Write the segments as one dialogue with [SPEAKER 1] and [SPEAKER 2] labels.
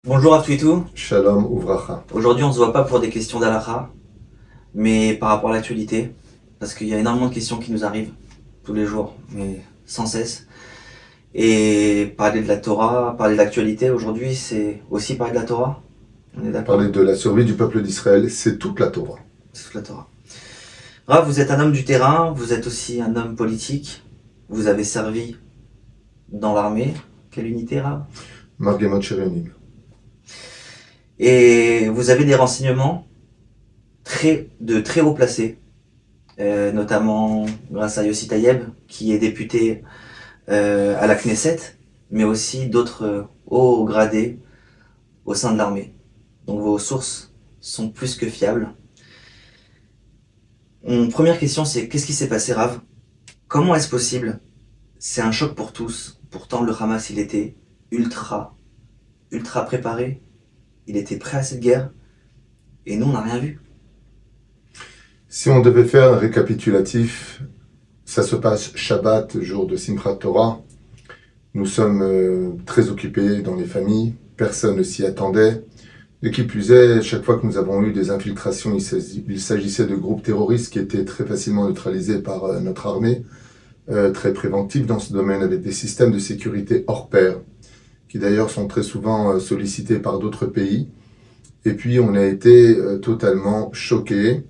[SPEAKER 1] Bonjour à tous et tout.
[SPEAKER 2] Shalom Uvracha.
[SPEAKER 1] Aujourd'hui, on se voit pas pour des questions d'Alakha, mais par rapport à l'actualité, parce qu'il y a énormément de questions qui nous arrivent tous les jours, mais sans cesse. Et parler de la Torah, parler de l'actualité aujourd'hui, c'est aussi parler de la Torah. On est d'accord?
[SPEAKER 2] Parler de la survie du peuple d'Israël, c'est toute la Torah.
[SPEAKER 1] C'est toute la Torah. Rav, vous êtes un homme du terrain, vous êtes aussi un homme politique. Vous avez servi dans l'armée. Quelle unité, Rav?
[SPEAKER 2] Margemot Cherenim.
[SPEAKER 1] Et vous avez des renseignements de très haut placés, notamment grâce à Yossi Tayeb, qui est député à la Knesset, mais aussi d'autres hauts gradés au sein de l'armée. Donc vos sources sont plus que fiables. Première question, c'est qu'est-ce qui s'est passé, Rav? Comment est-ce possible? C'est un choc pour tous. Pourtant, le Hamas, il était ultra préparé. Il était prêt à cette guerre. Et nous, on n'a rien vu.
[SPEAKER 2] Si on devait faire un récapitulatif, ça se passe Shabbat, jour de Simchat Torah. Nous sommes très occupés dans les familles, personne ne s'y attendait. Et qui plus est, chaque fois que nous avons eu des infiltrations, il s'agissait de groupes terroristes qui étaient très facilement neutralisés par notre armée, très préventifs dans ce domaine, avec des systèmes de sécurité hors pair, qui d'ailleurs sont très souvent sollicités par d'autres pays. Et puis on a été totalement choqués,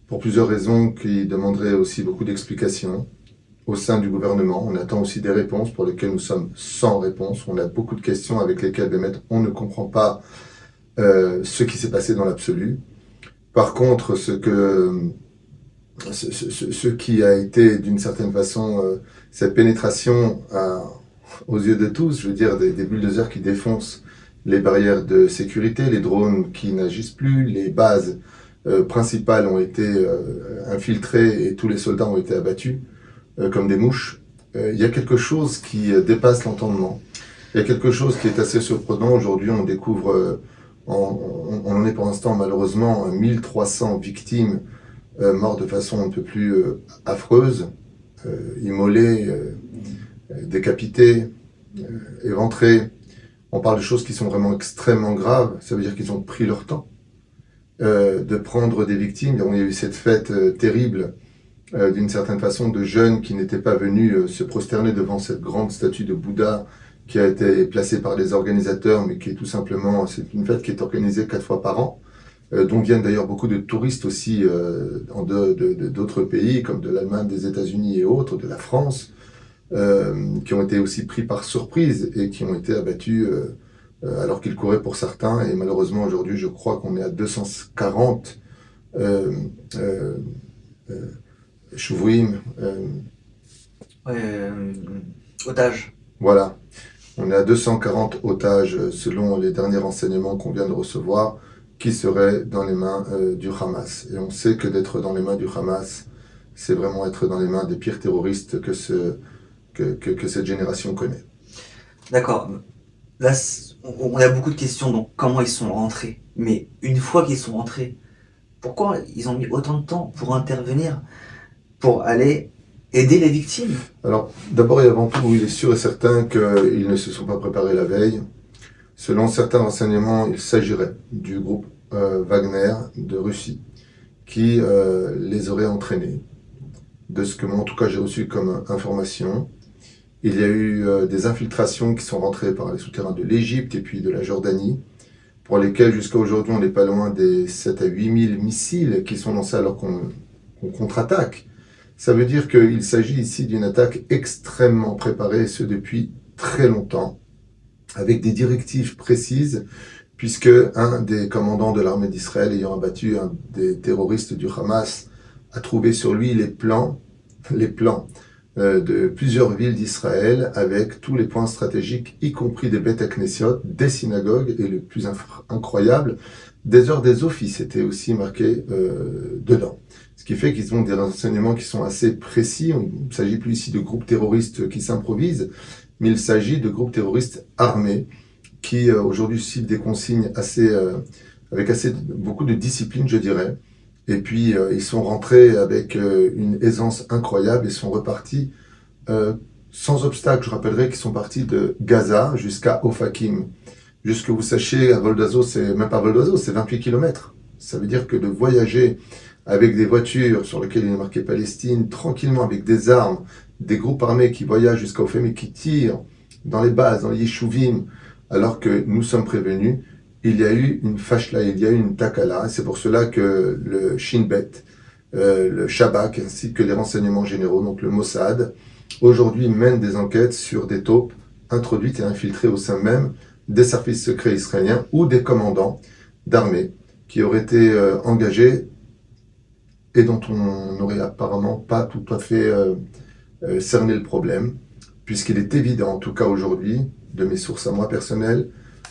[SPEAKER 2] pour plusieurs raisons qui demanderaient aussi beaucoup d'explications au sein du gouvernement. On attend aussi des réponses pour lesquelles nous sommes sans réponse. On a beaucoup de questions avec lesquelles on ne comprend pas ce qui s'est passé dans l'absolu. Par contre, ce qui a été d'une certaine façon cette pénétration aux yeux de tous, je veux dire des bulldozers qui défoncent les barrières de sécurité, les drones qui n'agissent plus, les bases principales ont été infiltrées et tous les soldats ont été abattus comme des mouches. Il y a quelque chose qui dépasse l'entendement. Il y a quelque chose qui est assez surprenant. Aujourd'hui, on découvre, on en est pour l'instant malheureusement 1300 victimes mortes de façon un peu plus affreuse, immolées, décapitées, éventrées. On parle de choses qui sont vraiment extrêmement graves. Ça veut dire qu'ils ont pris leur temps de prendre des victimes. Il y a eu cette fête terrible, d'une certaine façon, de jeunes qui n'étaient pas venus se prosterner devant cette grande statue de Bouddha qui a été placée par les organisateurs, mais qui est tout simplement, c'est une fête qui est organisée 4 fois par an, dont viennent d'ailleurs beaucoup de touristes aussi d'autres pays, comme de l'Allemagne, des États-Unis et autres, de la France, qui ont été aussi pris par surprise et qui ont été abattus alors qu'ils couraient pour certains. Et malheureusement, aujourd'hui, je crois qu'on est à 240 Chouvouim.
[SPEAKER 1] Ouais, otage.
[SPEAKER 2] Voilà. On est à 240 otages, selon les derniers renseignements qu'on vient de recevoir, qui seraient dans les mains du Hamas. Et on sait que d'être dans les mains du Hamas, c'est vraiment être dans les mains des pires terroristes que cette génération connaît.
[SPEAKER 1] D'accord. Là, on a beaucoup de questions, donc comment ils sont rentrés? Mais une fois qu'ils sont rentrés, pourquoi ils ont mis autant de temps pour intervenir, pour aller aider les victimes?
[SPEAKER 2] Alors, d'abord et avant tout, il est sûr et certain qu'ils ne se sont pas préparés la veille. Selon certains renseignements, il s'agirait du groupe Wagner de Russie qui les aurait entraînés. De ce que moi, en tout cas, j'ai reçu comme information. Il y a eu des infiltrations qui sont rentrées par les souterrains de l'Égypte et puis de la Jordanie, pour lesquelles jusqu'à aujourd'hui, on n'est pas loin des 7 à 8 000 missiles qui sont lancés alors qu'on contre-attaque. Ça veut dire qu'il s'agit ici d'une attaque extrêmement préparée, et ce depuis très longtemps, avec des directives précises, puisque un des commandants de l'armée d'Israël ayant abattu un des terroristes du Hamas a trouvé sur lui les plans de plusieurs villes d'Israël avec tous les points stratégiques, y compris des Beth Knessiot, des synagogues, et le plus incroyable, des heures des offices étaient aussi marquées dedans. Ce qui fait qu'ils ont des renseignements qui sont assez précis. Il ne s'agit plus ici de groupes terroristes qui s'improvisent, mais il s'agit de groupes terroristes armés qui aujourd'hui suivent des consignes avec beaucoup de discipline, je dirais. Et puis ils sont rentrés avec une aisance incroyable et sont repartis sans obstacle. Je rappellerai qu'ils sont partis de Gaza jusqu'à Ofakim, Juste que vous sachiez, à vol d'oiseau, c'est même pas vol d'oiseau, c'est 28 km. Ça veut dire que de voyager avec des voitures sur lesquelles il est marqué Palestine, tranquillement, avec des armes, des groupes armés qui voyagent jusqu'à Ophém et qui tirent dans les bases, dans les yeshuvim, alors que nous sommes prévenus, il y a eu une fashla, il y a eu une takala. C'est pour cela que le Shin Bet, le Shabak, ainsi que les renseignements généraux, donc le Mossad, aujourd'hui mènent des enquêtes sur des taupes introduites et infiltrées au sein même des services secrets israéliens ou des commandants d'armée qui auraient été engagés et dont on n'aurait apparemment pas tout à fait cerné le problème, puisqu'il est évident, en tout cas aujourd'hui, de mes sources à moi personnelles,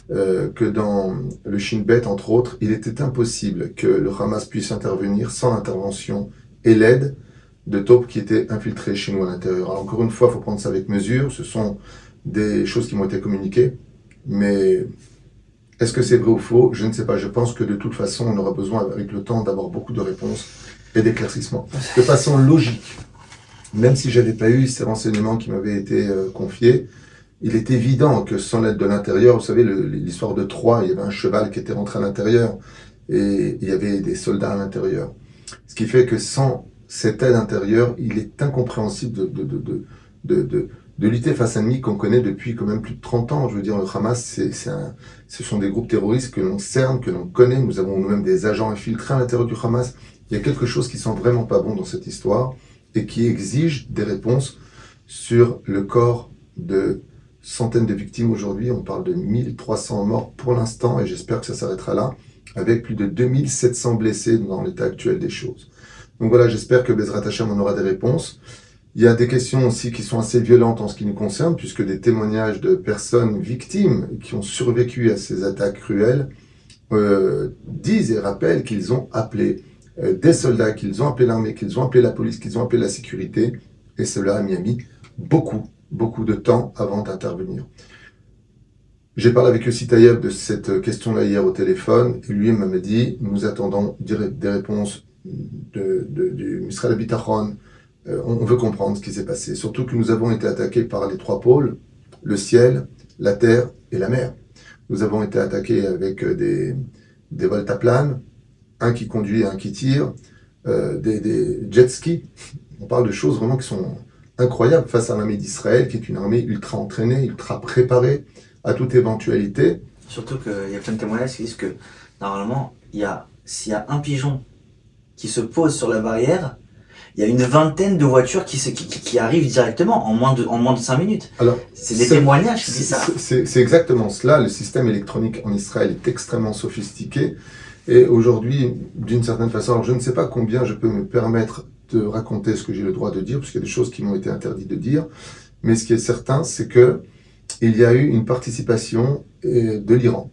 [SPEAKER 2] que dans le Shin Bet, entre autres, il était impossible que le Hamas puisse intervenir sans l'intervention et l'aide de taupes qui étaient infiltrées chez nous à l'intérieur. Alors encore une fois, il faut prendre ça avec mesure, ce sont des choses qui m'ont été communiquées, mais est-ce que c'est vrai ou faux? Je ne sais pas. Je pense que de toute façon, on aura besoin, avec le temps, d'avoir beaucoup de réponses et d'éclaircissements. De façon logique, même si je n'avais pas eu ces renseignements qui m'avaient été confiés, il est évident que sans l'aide de l'intérieur, vous savez, l'histoire de Troie, il y avait un cheval qui était rentré à l'intérieur et il y avait des soldats à l'intérieur. Ce qui fait que sans cette aide intérieure, il est incompréhensible de lutter face à un ennemi qu'on connaît depuis quand même plus de 30 ans. Je veux dire, le Hamas, ce sont des groupes terroristes que l'on cerne, que l'on connaît. Nous avons nous-mêmes des agents infiltrés à l'intérieur du Hamas. Il y a quelque chose qui sent vraiment pas bon dans cette histoire et qui exige des réponses sur le corps de centaines de victimes aujourd'hui. On parle de 1300 morts pour l'instant et j'espère que ça s'arrêtera là, avec plus de 2700 blessés dans l'état actuel des choses. Donc voilà, j'espère que Bezrat Hashem en aura des réponses. Il y a des questions aussi qui sont assez violentes en ce qui nous concerne, puisque des témoignages de personnes victimes qui ont survécu à ces attaques cruelles disent et rappellent qu'ils ont appelé des soldats, qu'ils ont appelé l'armée, qu'ils ont appelé la police, qu'ils ont appelé la sécurité, et cela a mis beaucoup de temps avant d'intervenir. J'ai parlé avec Yossi Taïeb de cette question-là hier au téléphone, et lui m'a dit, nous attendons des réponses du Misraël Bitachon. On veut comprendre ce qui s'est passé. Surtout que nous avons été attaqués par les trois pôles, le ciel, la terre et la mer. Nous avons été attaqués avec des voltaplanes, un qui conduit et un qui tire, des jet skis. On parle de choses vraiment qui sont incroyables face à l'armée d'Israël, qui est une armée ultra entraînée, ultra préparée à toute éventualité.
[SPEAKER 1] Surtout qu'il y a plein de témoignages qui disent que normalement, s'il y a un pigeon qui se pose sur la barrière, il y a une vingtaine de voitures qui arrivent directement en moins de 5 minutes. Alors, c'est des témoignages qui disent ça.
[SPEAKER 2] C'est exactement cela. Le système électronique en Israël est extrêmement sophistiqué. Et aujourd'hui, d'une certaine façon, alors je ne sais pas combien je peux me permettre de raconter ce que j'ai le droit de dire, parce qu'il y a des choses qui m'ont été interdites de dire. Mais ce qui est certain, c'est que il y a eu une participation de l'Iran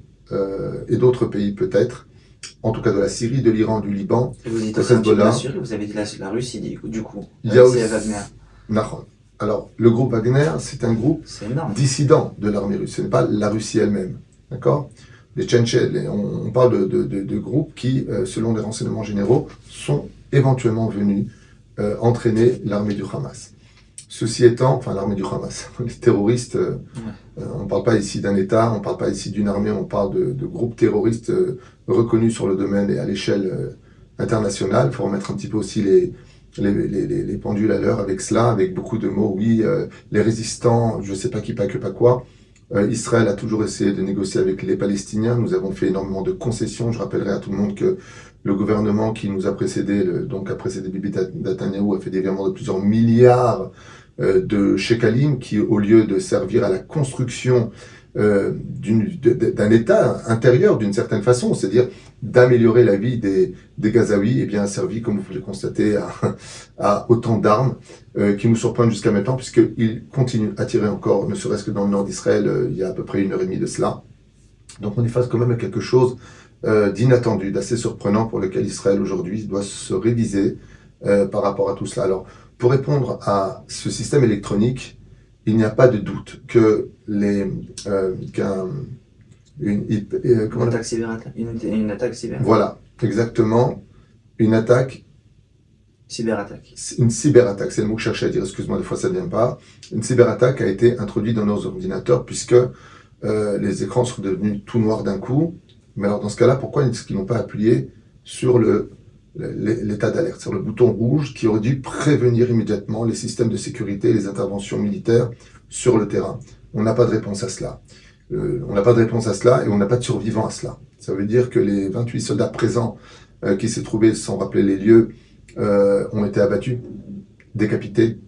[SPEAKER 2] et d'autres pays peut-être, en tout cas de la Syrie, de l'Iran, du Liban,
[SPEAKER 1] et vous dites
[SPEAKER 2] de Hezbollah.
[SPEAKER 1] La Syrie, vous avez dit la Russie, du coup.
[SPEAKER 2] Il y a aussi
[SPEAKER 1] Wagner.
[SPEAKER 2] Alors, le groupe Wagner, c'est un groupe dissident de l'armée russe. Ce n'est pas la Russie elle-même. D'accord? Les Tchétchènes, on parle de groupes qui, selon les renseignements généraux, sont éventuellement venus entraîner l'armée du Hamas. Ceci étant, enfin l'armée du Hamas, les terroristes, on ne parle pas ici d'un État, on ne parle pas ici d'une armée, on parle de groupes terroristes reconnus sur le domaine et à l'échelle internationale. Il faut remettre un petit peu aussi les pendules à l'heure avec cela, avec beaucoup de mots. Oui, les résistants, je ne sais pas qui, pas que, pas quoi. Israël a toujours essayé de négocier avec les Palestiniens. Nous avons fait énormément de concessions. Je rappellerai à tout le monde que le gouvernement qui nous a précédé, donc a précédé Bibi Netanyahu, a fait des virements de plusieurs milliards de shekalim qui, au lieu de servir à la construction d'un État intérieur d'une certaine façon, c'est-à-dire d'améliorer la vie des Gazaouis, et bien a servi, comme vous pouvez le constater, à autant d'armes qui nous surprennent jusqu'à maintenant, puisqu'ils continuent à tirer encore, ne serait-ce que dans le nord d'Israël, il y a à peu près 1h30 de cela. Donc on est face quand même à quelque chose d'inattendu, d'assez surprenant, pour lequel Israël aujourd'hui doit se réviser par rapport à tout cela. Alors, pour répondre à ce système électronique, il n'y a pas de doute que une
[SPEAKER 1] attaque cyber.
[SPEAKER 2] Voilà, exactement. Une attaque.
[SPEAKER 1] Cyberattaque.
[SPEAKER 2] Une cyberattaque, c'est le mot que je cherchais à dire, excuse-moi, des fois ça ne vient pas. Une cyberattaque a été introduite dans nos ordinateurs, puisque les écrans sont devenus tout noirs d'un coup. Mais alors dans ce cas-là, pourquoi est-ce qu'ils n'ont pas appuyé sur l'état d'alerte, sur le bouton rouge qui aurait dû prévenir immédiatement les systèmes de sécurité et les interventions militaires sur le terrain? On n'a pas de réponse à cela. On n'a pas de réponse à cela et on n'a pas de survivants à cela. Ça veut dire que les 28 soldats présents qui s'est trouvé, sans rappeler les lieux, ont été abattus, décapités,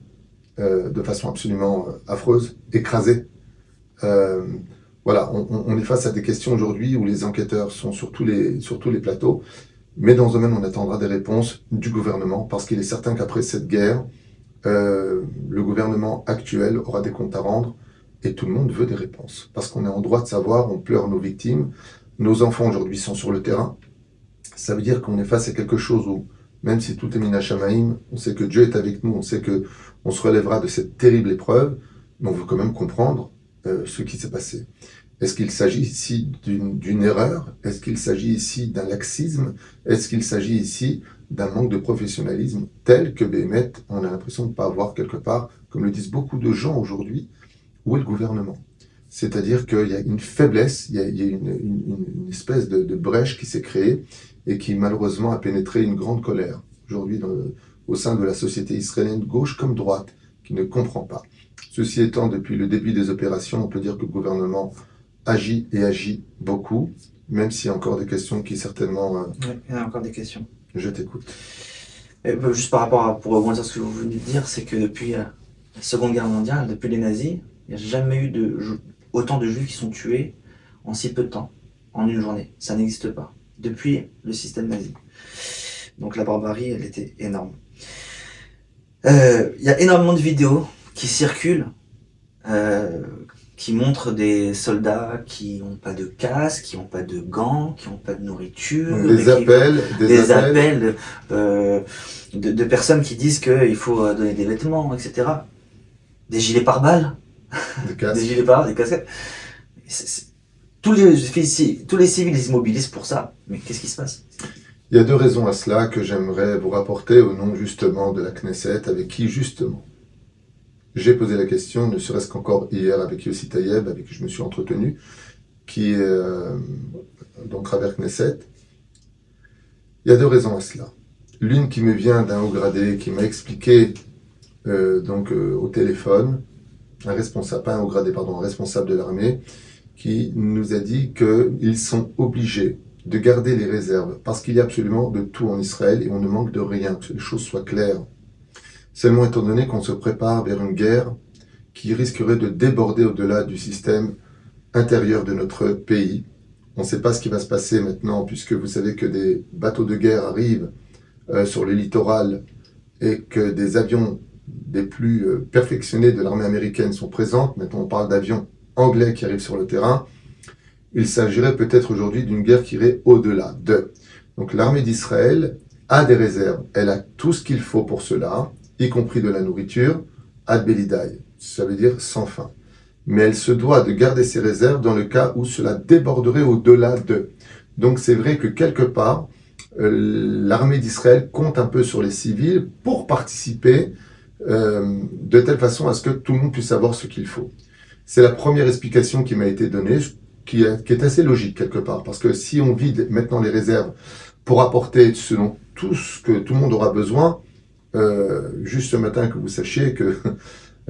[SPEAKER 2] de façon absolument affreuse, écrasés. Voilà, on est face à des questions aujourd'hui où les enquêteurs sont sur tous les plateaux, mais dans ce domaine, on attendra des réponses du gouvernement, parce qu'il est certain qu'après cette guerre, le gouvernement actuel aura des comptes à rendre, et tout le monde veut des réponses, parce qu'on est en droit de savoir, on pleure nos victimes, nos enfants aujourd'hui sont sur le terrain. Ça veut dire qu'on est face à quelque chose où, même si tout est mina shamaïm, on sait que Dieu est avec nous, on sait que on se relèvera de cette terrible épreuve, mais on veut quand même comprendre ce qui s'est passé. Est-ce qu'il s'agit ici d'une erreur? Est-ce qu'il s'agit ici d'un laxisme? Est-ce qu'il s'agit ici d'un manque de professionnalisme tel que Béhémet, on a l'impression de ne pas avoir quelque part, comme le disent beaucoup de gens aujourd'hui, où est le gouvernement? C'est-à-dire qu'il y a une faiblesse, il y a une espèce de brèche qui s'est créée et qui malheureusement a pénétré une grande colère aujourd'hui au sein de la société israélienne, gauche comme droite, qui ne comprend pas. Ceci étant, depuis le début des opérations, on peut dire que le gouvernement agit et agit beaucoup, même s'il y a encore des questions qui certainement...
[SPEAKER 1] Oui, il y a encore des questions.
[SPEAKER 2] Je t'écoute.
[SPEAKER 1] Juste par rapport pour rebondir sur ce que vous venez de dire, c'est que depuis la Seconde Guerre mondiale, depuis les nazis, il n'y a jamais eu autant de juifs qui sont tués en si peu de temps, en une journée. Ça n'existe pas. Depuis le système nazi. Donc la barbarie, elle était énorme. Il y a énormément de vidéos qui circulent, qui montrent des soldats qui n'ont pas de casque, qui n'ont pas de gants, qui n'ont pas de nourriture.
[SPEAKER 2] Des appels
[SPEAKER 1] de personnes qui disent qu'il faut donner des vêtements, etc. Des gilets pare-balles, des gilets pare-balles, des casquettes. Tous les civils ils immobilisent pour ça, mais qu'est-ce qui se passe?
[SPEAKER 2] Il y a deux raisons à cela que j'aimerais vous rapporter au nom justement de la Knesset, avec qui justement j'ai posé la question, ne serait-ce qu'encore hier avec Yossi Tayeb, avec qui je me suis entretenu, qui est donc travers Knesset. Il y a deux raisons à cela. L'une qui me vient d'un haut gradé, qui m'a expliqué au téléphone, un responsable, pas un haut gradé, pardon, un responsable de l'armée, qui nous a dit qu'ils sont obligés de garder les réserves, parce qu'il y a absolument de tout en Israël et on ne manque de rien, que les choses soient claires. Seulement étant donné qu'on se prépare vers une guerre qui risquerait de déborder au-delà du système intérieur de notre pays. On ne sait pas ce qui va se passer maintenant, puisque vous savez que des bateaux de guerre arrivent sur le littoral et que des avions des plus perfectionnés de l'armée américaine sont présents. Maintenant, on parle d'avions anglais qui arrivent sur le terrain. Il s'agirait peut-être aujourd'hui d'une guerre qui irait au-delà de. Donc l'armée d'Israël a des réserves. Elle a tout ce qu'il faut pour cela, y compris de la nourriture, ad belidaï, ça veut dire sans fin. Mais elle se doit de garder ses réserves dans le cas où cela déborderait au-delà de. Donc c'est vrai que quelque part, l'armée d'Israël compte un peu sur les civils pour participer de telle façon à ce que tout le monde puisse avoir ce qu'il faut. C'est la première explication qui m'a été donnée, qui est assez logique quelque part, parce que si on vide maintenant les réserves pour apporter selon tout ce que tout le monde aura besoin, juste ce matin que vous sachiez que,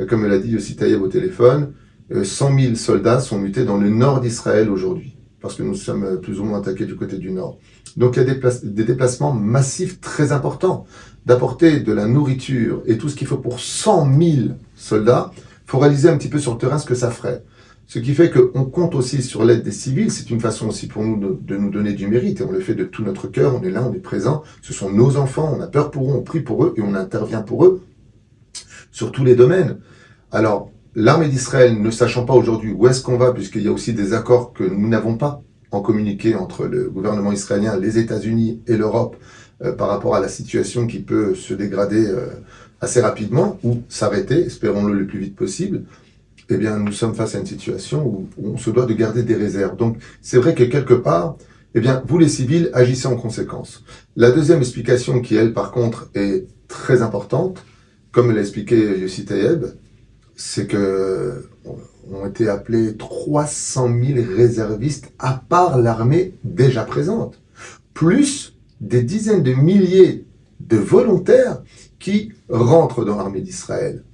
[SPEAKER 2] comme l'a dit Yossi Tayeb au téléphone, 100 000 soldats sont mutés dans le nord d'Israël aujourd'hui, parce que nous sommes plus ou moins attaqués du côté du nord. Donc il y a des déplacements massifs très importants. D'apporter de la nourriture et tout ce qu'il faut pour 100 000 soldats, il faut réaliser un petit peu sur le terrain ce que ça ferait. Ce qui fait qu'on compte aussi sur l'aide des civils, c'est une façon aussi pour nous de nous donner du mérite, et on le fait de tout notre cœur, on est là, on est présent, ce sont nos enfants, on a peur pour eux, on prie pour eux, et on intervient pour eux sur tous les domaines. Alors, l'armée d'Israël, ne sachant pas aujourd'hui où est-ce qu'on va, puisqu'il y a aussi des accords que nous n'avons pas en communiqué entre le gouvernement israélien, les États-Unis et l'Europe, par rapport à la situation qui peut se dégrader assez rapidement, ou s'arrêter, espérons-le le plus vite possible, eh bien, nous sommes face à une situation où on se doit de garder des réserves. Donc, c'est vrai que quelque part, eh bien, vous les civils, agissez en conséquence. La deuxième explication qui, elle, par contre, est très importante, comme l'a expliqué Yossi Tayeb, c'est que ont été appelés 300 000 réservistes à part l'armée déjà présente, plus des dizaines de milliers de volontaires qui rentrent dans l'armée d'Israël.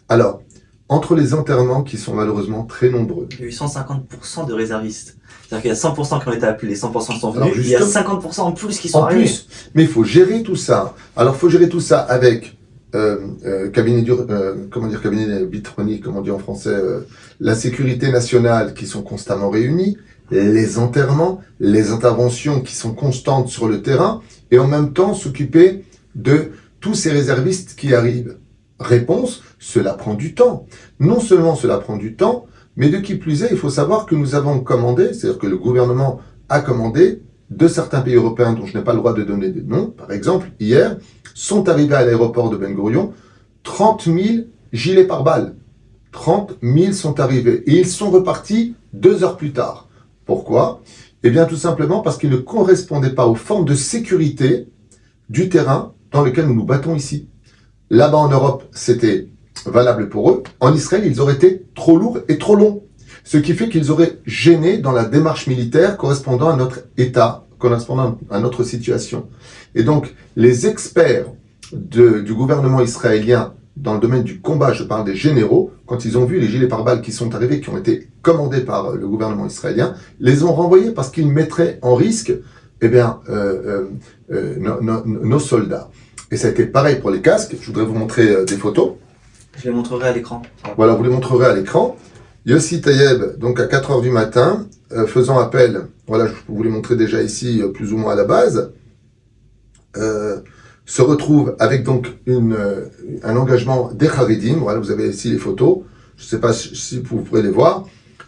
[SPEAKER 2] Alors, entre les enterrements qui sont malheureusement très nombreux.
[SPEAKER 1] Il y a eu 150% de réservistes. C'est-à-dire qu'il y a 100% qui ont été appelés, les 100% sont venus,
[SPEAKER 2] Alors,
[SPEAKER 1] il y a 50% en plus qui sont
[SPEAKER 2] en
[SPEAKER 1] arrivés.
[SPEAKER 2] plus, mais il faut gérer tout ça. Alors, il faut gérer tout ça avec cabinet bitronique, comme on dit en français, la sécurité nationale qui sont constamment réunis, les enterrements, les interventions qui sont constantes sur le terrain, et en même temps s'occuper de tous ces réservistes qui arrivent. Réponse, cela prend du temps. Non seulement cela prend du temps, mais de qui plus est, il faut savoir que nous avons commandé, c'est-à-dire que le gouvernement a commandé de certains pays européens dont je n'ai pas le droit de donner des noms. Par exemple, hier, sont arrivés à l'aéroport de Ben Gurion 30 000 gilets pare-balles. 30 000 sont arrivés et ils sont repartis 2 heures plus tard. Pourquoi? Eh bien, tout simplement parce qu'ils ne correspondaient pas aux formes de sécurité du terrain dans lequel nous nous battons ici. Là-bas en Europe, c'était valable pour eux. En Israël, ils auraient été trop lourds et trop longs. Ce qui fait qu'ils auraient gêné dans la démarche militaire correspondant à notre état, correspondant à notre situation. Et donc, les experts du gouvernement israélien dans le domaine du combat, je parle des généraux, quand ils ont vu les gilets pare-balles qui sont arrivés, qui ont été commandés par le gouvernement israélien, les ont renvoyés parce qu'ils mettraient en risque nos soldats. Et ça a été pareil pour les casques. Je voudrais vous montrer des photos.
[SPEAKER 1] Je les montrerai à l'écran.
[SPEAKER 2] Voilà, vous les montrerez à l'écran. Yossi Taïeb, donc à 4 heures du matin, faisant appel, voilà, je vous les montrer déjà ici, plus ou moins à la base, se retrouve avec donc un engagement des Haridim. Voilà, vous avez ici les photos. Je ne sais pas si vous pourrez les voir.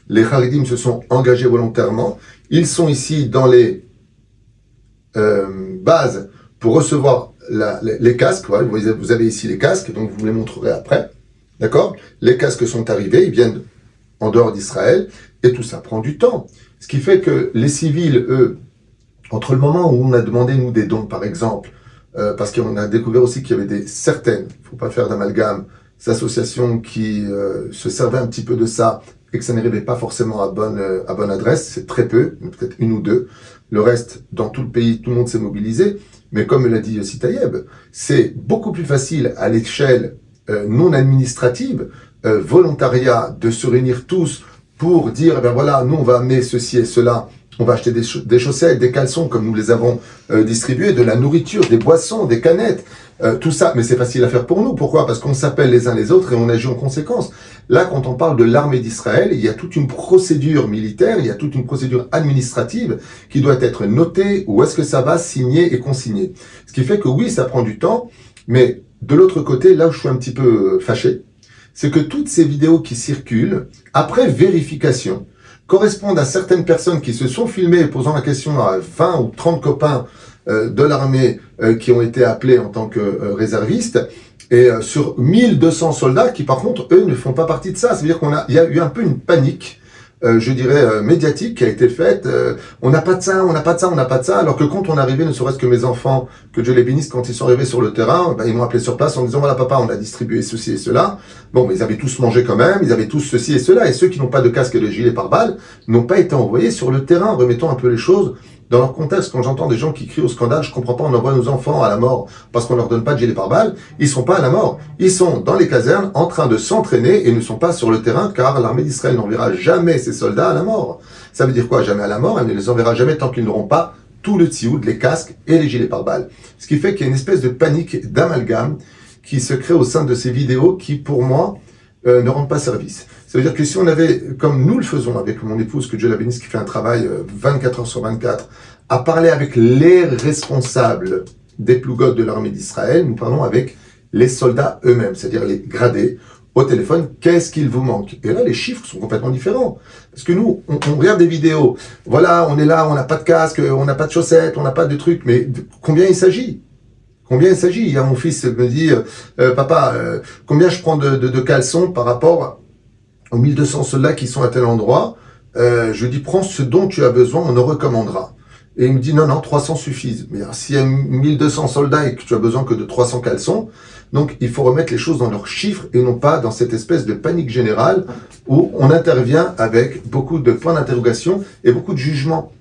[SPEAKER 2] Les Haridim se sont engagés volontairement. Ils sont ici dans les bases pour recevoir les casques. Voilà, vous avez ici les casques, donc vous me les montrerez après. D'accord? Les casques sont arrivés, ils viennent en dehors d'Israël, et tout ça prend du temps. Ce qui fait que les civils, eux, entre le moment où on a demandé, nous, des dons, par exemple, parce qu'on a découvert aussi qu'il y avait certaines, il ne faut pas faire d'amalgame, associations qui se servaient un petit peu de ça, et que ça n'arrivait pas forcément à bonne adresse, c'est très peu, peut-être une ou deux. Le reste, dans tout le pays, tout le monde s'est mobilisé, mais comme l'a dit Yossi Taïeb, c'est beaucoup plus facile à l'échelle non administrative, volontariat, de se réunir tous pour dire, eh ben voilà, nous on va amener ceci et cela, on va acheter des chaussettes, des caleçons comme nous les avons distribués, de la nourriture, des boissons, des canettes, tout ça, mais c'est facile à faire pour nous. Pourquoi? Parce qu'on s'appelle les uns les autres et on agit en conséquence. Là, quand on parle de l'armée d'Israël, il y a toute une procédure militaire, il y a toute une procédure administrative qui doit être notée, où est-ce que ça va, signer et consigner. Ce qui fait que oui, ça prend du temps, mais de l'autre côté, là où je suis un petit peu fâché, c'est que toutes ces vidéos qui circulent, après vérification, correspondent à certaines personnes qui se sont filmées posant la question à 20 ou 30 copains de l'armée qui ont été appelés en tant que réservistes, et sur 1200 soldats qui par contre, eux, ne font pas partie de ça. C'est-à-dire qu'il y a eu un peu une panique, je dirais, médiatique qui a été faite. On n'a pas de ça, on n'a pas de ça, on n'a pas de ça. Alors que quand on est arrivé, ne serait-ce que mes enfants, que Dieu les bénisse, quand ils sont arrivés sur le terrain, ben, ils m'ont appelé sur place en disant, voilà papa, on a distribué ceci et cela. Bon, mais ils avaient tous mangé quand même, ils avaient tous ceci et cela. Et ceux qui n'ont pas de casque et de gilet pare-balles n'ont pas été envoyés sur le terrain. Remettons un peu les choses dans leur contexte. Quand j'entends des gens qui crient au scandale, je comprends pas, on envoie nos enfants à la mort parce qu'on leur donne pas de gilet pare-balles. Ils sont pas à la mort. Ils sont dans les casernes en train de s'entraîner et ne sont pas sur le terrain car l'armée d'Israël n'enverra jamais ses soldats à la mort. Ça veut dire quoi? Jamais à la mort. Elle ne les enverra jamais tant qu'ils n'auront pas tout le tsioud, les casques et les gilets pare-balles. Ce qui fait qu'il y a une espèce de panique, d'amalgame qui se crée au sein de ces vidéos qui, pour moi, ne rendent pas service. Ça veut dire que si on avait, comme nous le faisons avec mon épouse, que Dieu la bénisse, qui fait un travail 24 heures sur 24, à parler avec les responsables des plougotes de l'armée d'Israël, nous parlons avec les soldats eux-mêmes, c'est-à-dire les gradés, au téléphone, qu'est-ce qu'il vous manque? Et là, les chiffres sont complètement différents. Parce que nous, on regarde des vidéos, voilà, on est là, on n'a pas de casque, on n'a pas de chaussettes, on n'a pas de trucs, mais de combien il s'agit? Combien il s'agit? Hier, mon fils me dit, papa, combien je prends de caleçons par rapport aux 1200 soldats qui sont à tel endroit? Je lui dis, prends ce dont tu as besoin, on en recommandera. Et il me dit, non, non, 300 suffisent. Mais s'il y a 1200 soldats et que tu as besoin que de 300 caleçons, donc il faut remettre les choses dans leurs chiffres et non pas dans cette espèce de panique générale où on intervient avec beaucoup de points d'interrogation et beaucoup de jugement.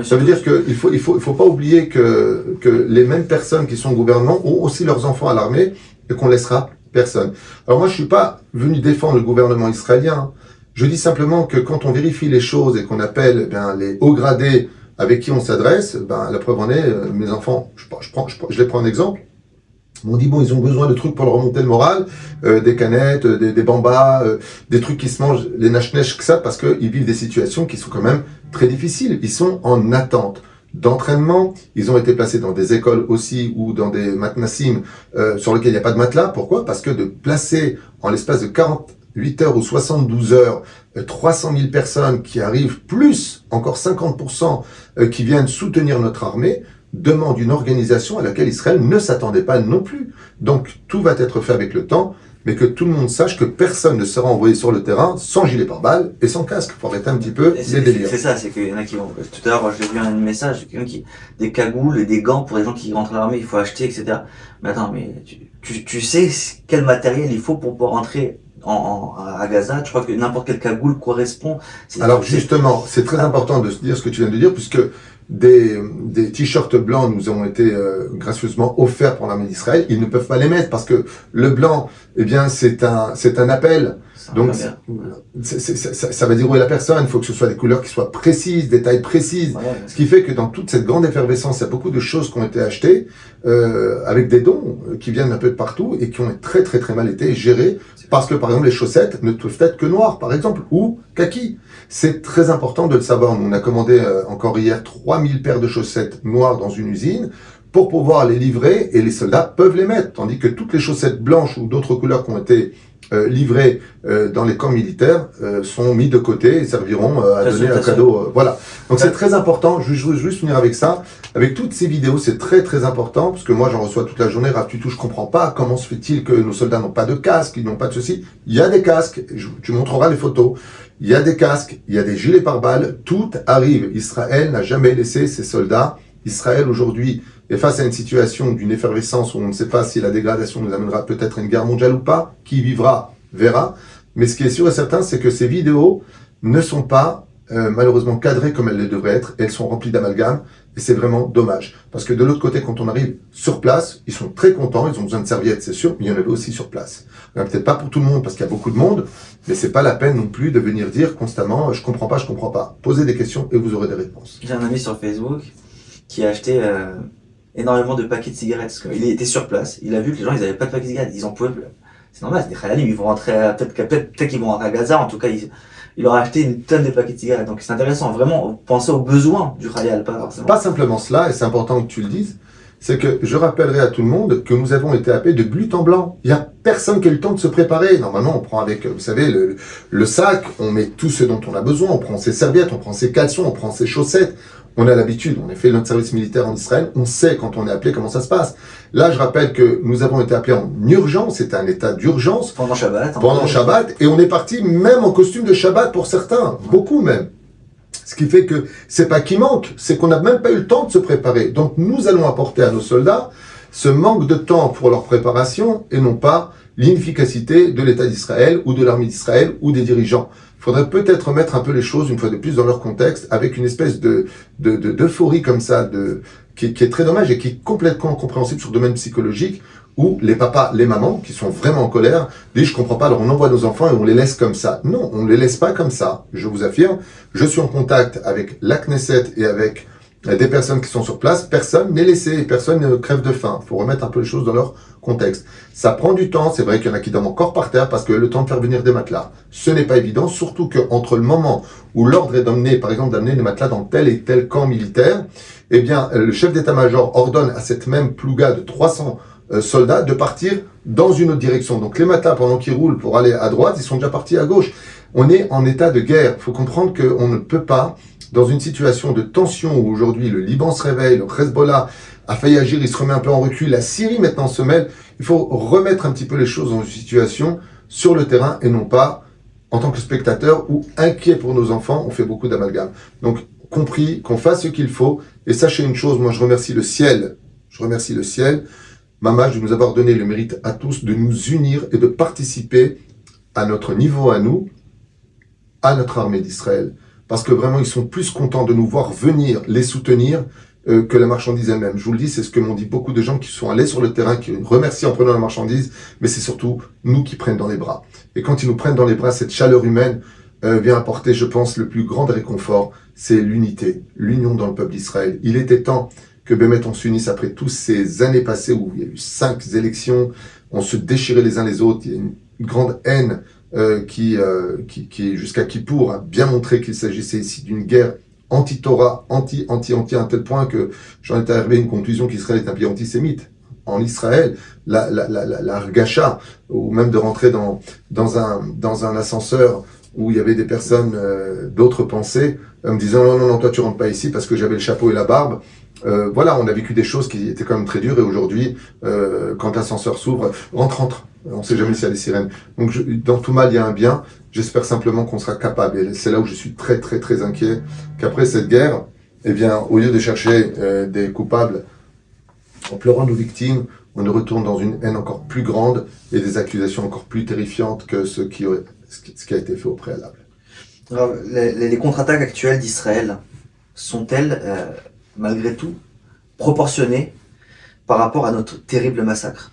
[SPEAKER 2] Ça veut dire qu'il faut pas oublier que les mêmes personnes qui sont au gouvernement ont aussi leurs enfants à l'armée et qu'on laissera personne. Alors moi, je suis pas venu défendre le gouvernement israélien. Je dis simplement que quand on vérifie les choses et qu'on appelle les hauts gradés avec qui on s'adresse, la preuve en est, mes enfants, je les prends un exemple. On dit, bon, ils ont besoin de trucs pour leur remonter le moral, des canettes, des bambas, des trucs qui se mangent, les nachenesh, que ça, parce qu'ils vivent des situations qui sont quand même très difficiles. Ils sont en attente d'entraînement. Ils ont été placés dans des écoles aussi ou dans des matnassim sur lesquels il n'y a pas de matelas. Pourquoi? Parce que de placer en l'espace de 48 heures ou 72 heures 300 000 personnes qui arrivent, plus encore 50% qui viennent soutenir notre armée, demande une organisation à laquelle Israël ne s'attendait pas non plus. Donc tout va être fait avec le temps, mais que tout le monde sache que personne ne sera envoyé sur le terrain sans gilet pare-balles et sans casque, pour arrêter un petit peu les délires.
[SPEAKER 1] C'est ça, c'est qu'il y en a qui vont... Tout à l'heure, j'ai vu un message, des cagoules et des gants pour les gens qui rentrent à l'armée, il faut acheter, etc. Mais attends, mais tu sais quel matériel il faut pour pouvoir rentrer à Gaza? Je crois que n'importe quelle cagoule correspond.
[SPEAKER 2] Alors justement, c'est très important de se dire ce que tu viens de dire, puisque des t-shirts blancs nous ont été gracieusement offerts pour l'armée d'Israël. Ils ne peuvent pas les mettre parce que le blanc, eh bien, c'est un appel. Donc, ça va dire où est la personne. Il faut que ce soit des couleurs qui soient précises, des tailles précises. Ouais, ce qui fait que dans toute cette grande effervescence, il y a beaucoup de choses qui ont été achetées avec des dons qui viennent un peu de partout et qui ont très très très mal été gérés parce que par exemple les chaussettes ne peuvent être que noires par exemple ou kaki. C'est très important de le savoir. Nous, on a commandé encore hier 3000 paires de chaussettes noires dans une usine pour pouvoir les livrer et les soldats peuvent les mettre. Tandis que toutes les chaussettes blanches ou d'autres couleurs qui ont été livrées dans les camps militaires sont mis de côté et serviront à donner un cadeau. Voilà. Donc c'est très important. Je veux juste finir avec ça. Avec toutes ces vidéos, c'est très très important parce que moi j'en reçois toute la journée. Rav Tutou, je comprends pas comment se fait-il que nos soldats n'ont pas de casque, ils n'ont pas de ceci. Il y a des casques. Tu montreras les photos. Il y a des casques, il y a des gilets pare-balles. Tout arrive. Israël n'a jamais laissé ses soldats. Israël aujourd'hui est face à une situation d'une effervescence où on ne sait pas si la dégradation nous amènera peut-être à une guerre mondiale ou pas. Qui vivra, verra. Mais ce qui est sûr et certain, c'est que ces vidéos ne sont pas malheureusement cadrées comme elles le devraient être. Elles sont remplies d'amalgame et c'est vraiment dommage. Parce que de l'autre côté, quand on arrive sur place, ils sont très contents, ils ont besoin de serviettes, c'est sûr, mais il y en avait aussi sur place. Peut-être pas pour tout le monde parce qu'il y a beaucoup de monde, mais c'est pas la peine non plus de venir dire constamment je comprends pas, je comprends pas. Posez des questions et vous aurez des réponses.
[SPEAKER 1] J'ai un ami sur Facebook qui a acheté énormément de paquets de cigarettes. Parce qu'il était sur place, il a vu que les gens ils avaient pas de paquets de cigarettes, ils en pouvaient plus. C'est normal, c'est des khalalim, ils vont rentrer peut-être qu'ils vont rentrer à Gaza, en tout cas il leur a acheté une tonne de paquets de cigarettes. Donc c'est intéressant, vraiment penser aux besoins du khayal, pas forcément.
[SPEAKER 2] Pas simplement cela, et c'est important que tu le dises, c'est que je rappellerai à tout le monde que nous avons été appelés de but en blanc. Il n'y a personne qui a eu le temps de se préparer. Normalement, on prend avec, vous savez, le sac, on met tout ce dont on a besoin, on prend ses serviettes, on prend ses caleçons, on prend ses chaussettes. On a l'habitude, on a fait notre service militaire en Israël, on sait quand on est appelé comment ça se passe. Là, je rappelle que nous avons été appelés en urgence, c'était un état d'urgence.
[SPEAKER 1] Pendant Shabbat.
[SPEAKER 2] Pendant Shabbat, et on est parti même en costume de Shabbat pour certains, beaucoup même. Ce qui fait que c'est pas qu'il manque, c'est qu'on n'a même pas eu le temps de se préparer. Donc nous allons apporter à nos soldats ce manque de temps pour leur préparation et non pas l'inefficacité de l'État d'Israël ou de l'armée d'Israël ou des dirigeants. Il faudrait peut-être mettre un peu les choses une fois de plus dans leur contexte avec une espèce d'euphorie comme ça qui est très dommage et qui est complètement incompréhensible sur le domaine psychologique où les papas, les mamans qui sont vraiment en colère disent je comprends pas, alors on envoie nos enfants et on les laisse comme ça. Non, on ne les laisse pas comme ça. Je vous affirme, je suis en contact avec la Knesset et avec des personnes qui sont sur place, personne n'est laissé, personne ne crève de faim. Il faut remettre un peu les choses dans leur contexte. Ça prend du temps, c'est vrai qu'il y en a qui dorment encore par terre parce que le temps de faire venir des matelas, ce n'est pas évident, surtout qu'entre le moment où l'ordre est d'emmener, par exemple, d'amener des matelas dans tel et tel camp militaire, eh bien, le chef d'état-major ordonne à cette même plouga de 300 soldats de partir dans une autre direction. Donc les matelas, pendant qu'ils roulent pour aller à droite, ils sont déjà partis à gauche. On est en état de guerre. Il faut comprendre qu'on ne peut pas, dans une situation de tension où aujourd'hui le Liban se réveille, le Hezbollah a failli agir, il se remet un peu en recul, la Syrie maintenant se mêle, il faut remettre un petit peu les choses dans une situation sur le terrain et non pas en tant que spectateur ou inquiet pour nos enfants, on fait beaucoup d'amalgame. Donc compris, qu'on fasse ce qu'il faut. Et sachez une chose, moi je remercie le ciel. Je remercie le ciel, Mamash, de nous avoir donné le mérite à tous de nous unir et de participer à notre niveau, à nous, à notre armée d'Israël. Parce que vraiment, ils sont plus contents de nous voir venir les soutenir que la marchandise elle-même. Je vous le dis, c'est ce que m'ont dit beaucoup de gens qui sont allés sur le terrain, qui remercient en prenant la marchandise, mais c'est surtout nous qui prennent dans les bras. Et quand ils nous prennent dans les bras, cette chaleur humaine vient apporter, je pense, le plus grand réconfort, c'est l'unité, l'union dans le peuple d'Israël. Il était temps que Bémet on s'unisse après toutes ces années passées où il y a eu 5 élections, on se déchirait les uns les autres, il y a une grande haine qui jusqu'à Kippour a bien montré qu'il s'agissait ici d'une guerre anti-Torah, anti, à un tel point que j'en étais arrivé à une conclusion qu'Israël est un pays antisémite. En Israël, la Argacha, ou même de rentrer dans un ascenseur où il y avait des personnes d'autres pensées, me disant non, toi tu rentres pas ici parce que j'avais le chapeau et la barbe. Voilà, on a vécu des choses qui étaient quand même très dures et aujourd'hui, quand l'ascenseur s'ouvre, rentre. On ne sait jamais s'il y a des sirènes. Donc, dans tout mal, il y a un bien. J'espère simplement qu'on sera capable. Et c'est là où je suis très, très, très inquiet qu'après cette guerre, eh bien, au lieu de chercher des coupables en pleurant nos victimes, on ne retourne dans une haine encore plus grande et des accusations encore plus terrifiantes que ce qui a été fait au préalable.
[SPEAKER 1] Alors, les contre-attaques actuelles d'Israël sont-elles, malgré tout, proportionnées par rapport à notre terrible massacre?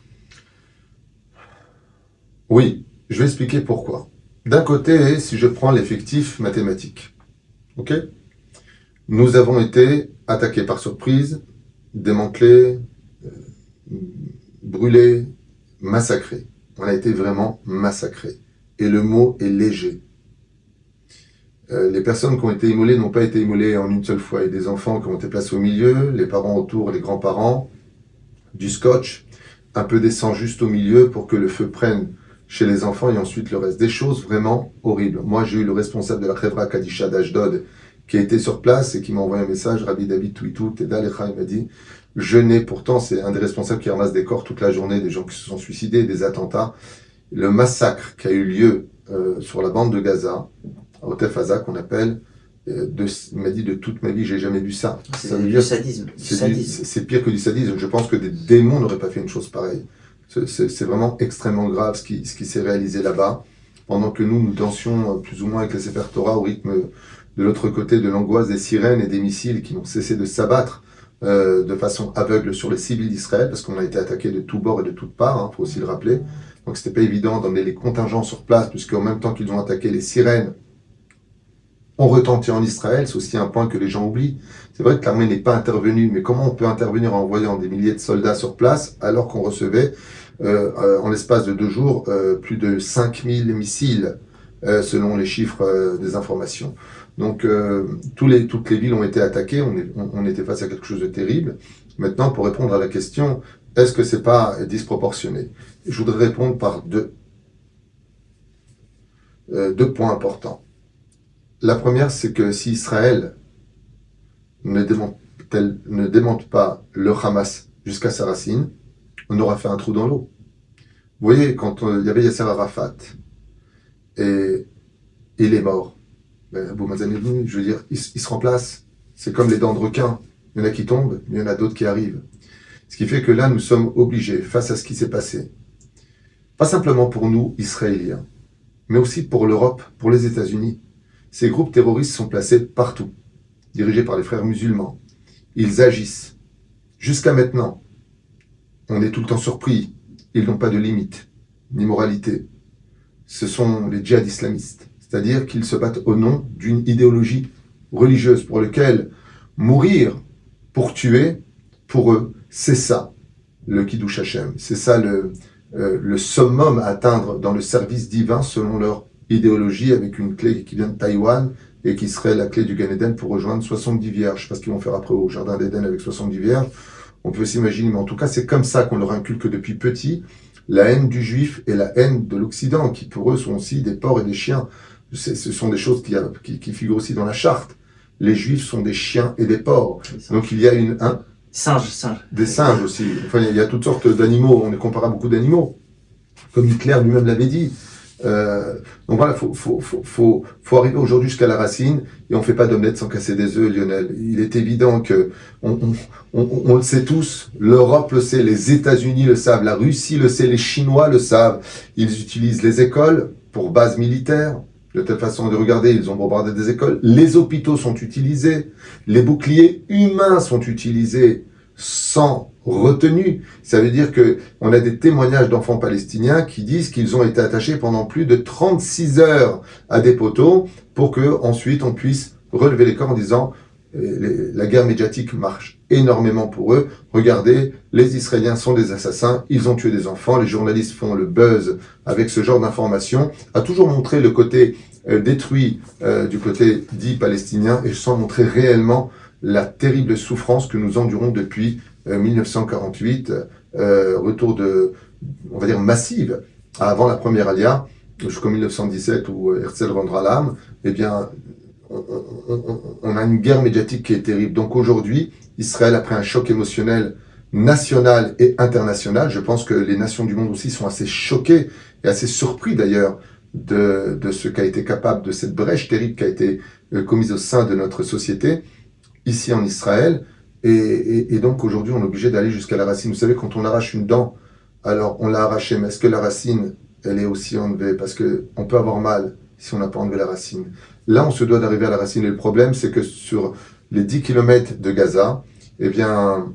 [SPEAKER 2] Oui, je vais expliquer pourquoi. D'un côté, si je prends l'effectif mathématique, ok, nous avons été attaqués par surprise, démantelés, brûlés, massacrés. On a été vraiment massacrés. Et le mot est léger. Les personnes qui ont été immolées n'ont pas été immolées en une seule fois. Il y a des enfants qui ont été placés au milieu, les parents autour, les grands-parents, du scotch, un peu d'essence juste au milieu pour que le feu prenne chez les enfants et ensuite le reste. Des choses vraiment horribles. Moi, j'ai eu le responsable de la Chevra Kadisha d'Ashdod qui a été sur place et qui m'a envoyé un message, Rabbi David Touitou, Teda Lecha, il m'a dit, pourtant c'est un des responsables qui ramasse des corps toute la journée, des gens qui se sont suicidés, des attentats. Le massacre qui a eu lieu sur la bande de Gaza, au Tefaza qu'on appelle, il m'a dit de toute ma vie, j'ai jamais vu ça.
[SPEAKER 1] C'est du sadisme.
[SPEAKER 2] C'est pire que du sadisme. Je pense que des démons n'auraient pas fait une chose pareille. C'est vraiment extrêmement grave ce qui s'est réalisé là-bas. Pendant que nous dansions plus ou moins avec les Sefer Torah au rythme de l'autre côté de l'angoisse des sirènes et des missiles qui n'ont cessé de s'abattre de façon aveugle sur les civils d'Israël, parce qu'on a été attaqué de tous bords et de toutes parts, faut aussi le rappeler. Donc c'était pas évident d'emmener les contingents sur place, puisqu'en même temps qu'ils ont attaqué, les sirènes ont retenti en Israël. C'est aussi un point que les gens oublient. C'est vrai que l'armée n'est pas intervenue, mais comment on peut intervenir en envoyant des milliers de soldats sur place alors qu'on recevait en l'espace de 2 jours plus de 5000 missiles selon les chiffres des informations. Donc toutes les villes ont été attaquées, on était face à quelque chose de terrible. Maintenant, pour répondre à la question, est-ce que c'est pas disproportionné? Je voudrais répondre par deux points importants. La première, c'est que si Israël ne démonte pas le Hamas jusqu'à sa racine, on aura fait un trou dans l'eau. Vous voyez, quand il y avait Yasser Arafat, et il est mort, Abou Mazen est venu, je veux dire, il se remplace. C'est comme les dents de requin. Il y en a qui tombent, mais il y en a d'autres qui arrivent. Ce qui fait que là, nous sommes obligés, face à ce qui s'est passé, pas simplement pour nous, Israéliens, mais aussi pour l'Europe, pour les États-Unis. Ces groupes terroristes sont placés partout, dirigés par les frères musulmans. Ils agissent. Jusqu'à maintenant, on est tout le temps surpris. Ils n'ont pas de limite, ni moralité. Ce sont les djihad islamistes, c'est-à-dire qu'ils se battent au nom d'une idéologie religieuse pour laquelle mourir pour tuer, pour eux, c'est ça, le Kiddush Hashem. C'est ça le summum à atteindre dans le service divin selon leur idéologie, avec une clé qui vient de Taïwan et qui serait la clé du Gan Eden pour rejoindre 70 vierges. Je ne sais pas ce qu'ils vont faire après au Jardin d'Éden avec 70 vierges. On peut s'imaginer, mais en tout cas, c'est comme ça qu'on leur inculque depuis petit la haine du juif et la haine de l'Occident, qui pour eux sont aussi des porcs et des chiens. Ce sont des choses qui figurent aussi dans la charte. Les juifs sont des chiens et des porcs. Donc il y a
[SPEAKER 1] singes.
[SPEAKER 2] Des singes aussi. Enfin, il y a toutes sortes d'animaux. On les compare à beaucoup d'animaux. Comme Hitler lui-même l'avait dit. Donc voilà, faut arriver aujourd'hui jusqu'à la racine, et on fait pas d'omelette sans casser des œufs, Lionel. Il est évident que on le sait tous, l'Europe le sait, les États-Unis le savent, la Russie le sait, les Chinois le savent. Ils utilisent les écoles pour base militaire. De telle façon de regarder, ils ont bombardé des écoles. Les hôpitaux sont utilisés, les boucliers humains sont utilisés sans retenue. Ça veut dire que on a des témoignages d'enfants palestiniens qui disent qu'ils ont été attachés pendant plus de 36 heures à des poteaux pour que ensuite on puisse relever les corps en disant la guerre médiatique marche énormément pour eux. Regardez, les Israéliens sont des assassins, ils ont tué des enfants, les journalistes font le buzz avec ce genre d'informations, a toujours montré le côté détruit du côté dit palestinien et sans montrer réellement la terrible souffrance que nous endurons depuis 1948, retour de, on va dire, massive, avant la première Alia, jusqu'en 1917 où Herzl rendra l'âme, eh bien, on a une guerre médiatique qui est terrible. Donc aujourd'hui, Israël, après un choc émotionnel national et international, je pense que les nations du monde aussi sont assez choquées et assez surpris d'ailleurs de ce qu'a été capable, de cette brèche terrible qui a été commise au sein de notre société, ici en Israël. Et donc aujourd'hui, on est obligé d'aller jusqu'à la racine. Vous savez, quand on arrache une dent, alors on l'a arrachée, mais est-ce que la racine, elle est aussi enlevée? Parce qu'on peut avoir mal si on n'a pas enlevé la racine. Là, on se doit d'arriver à la racine. Et le problème, c'est que sur les 10 km de Gaza, eh bien,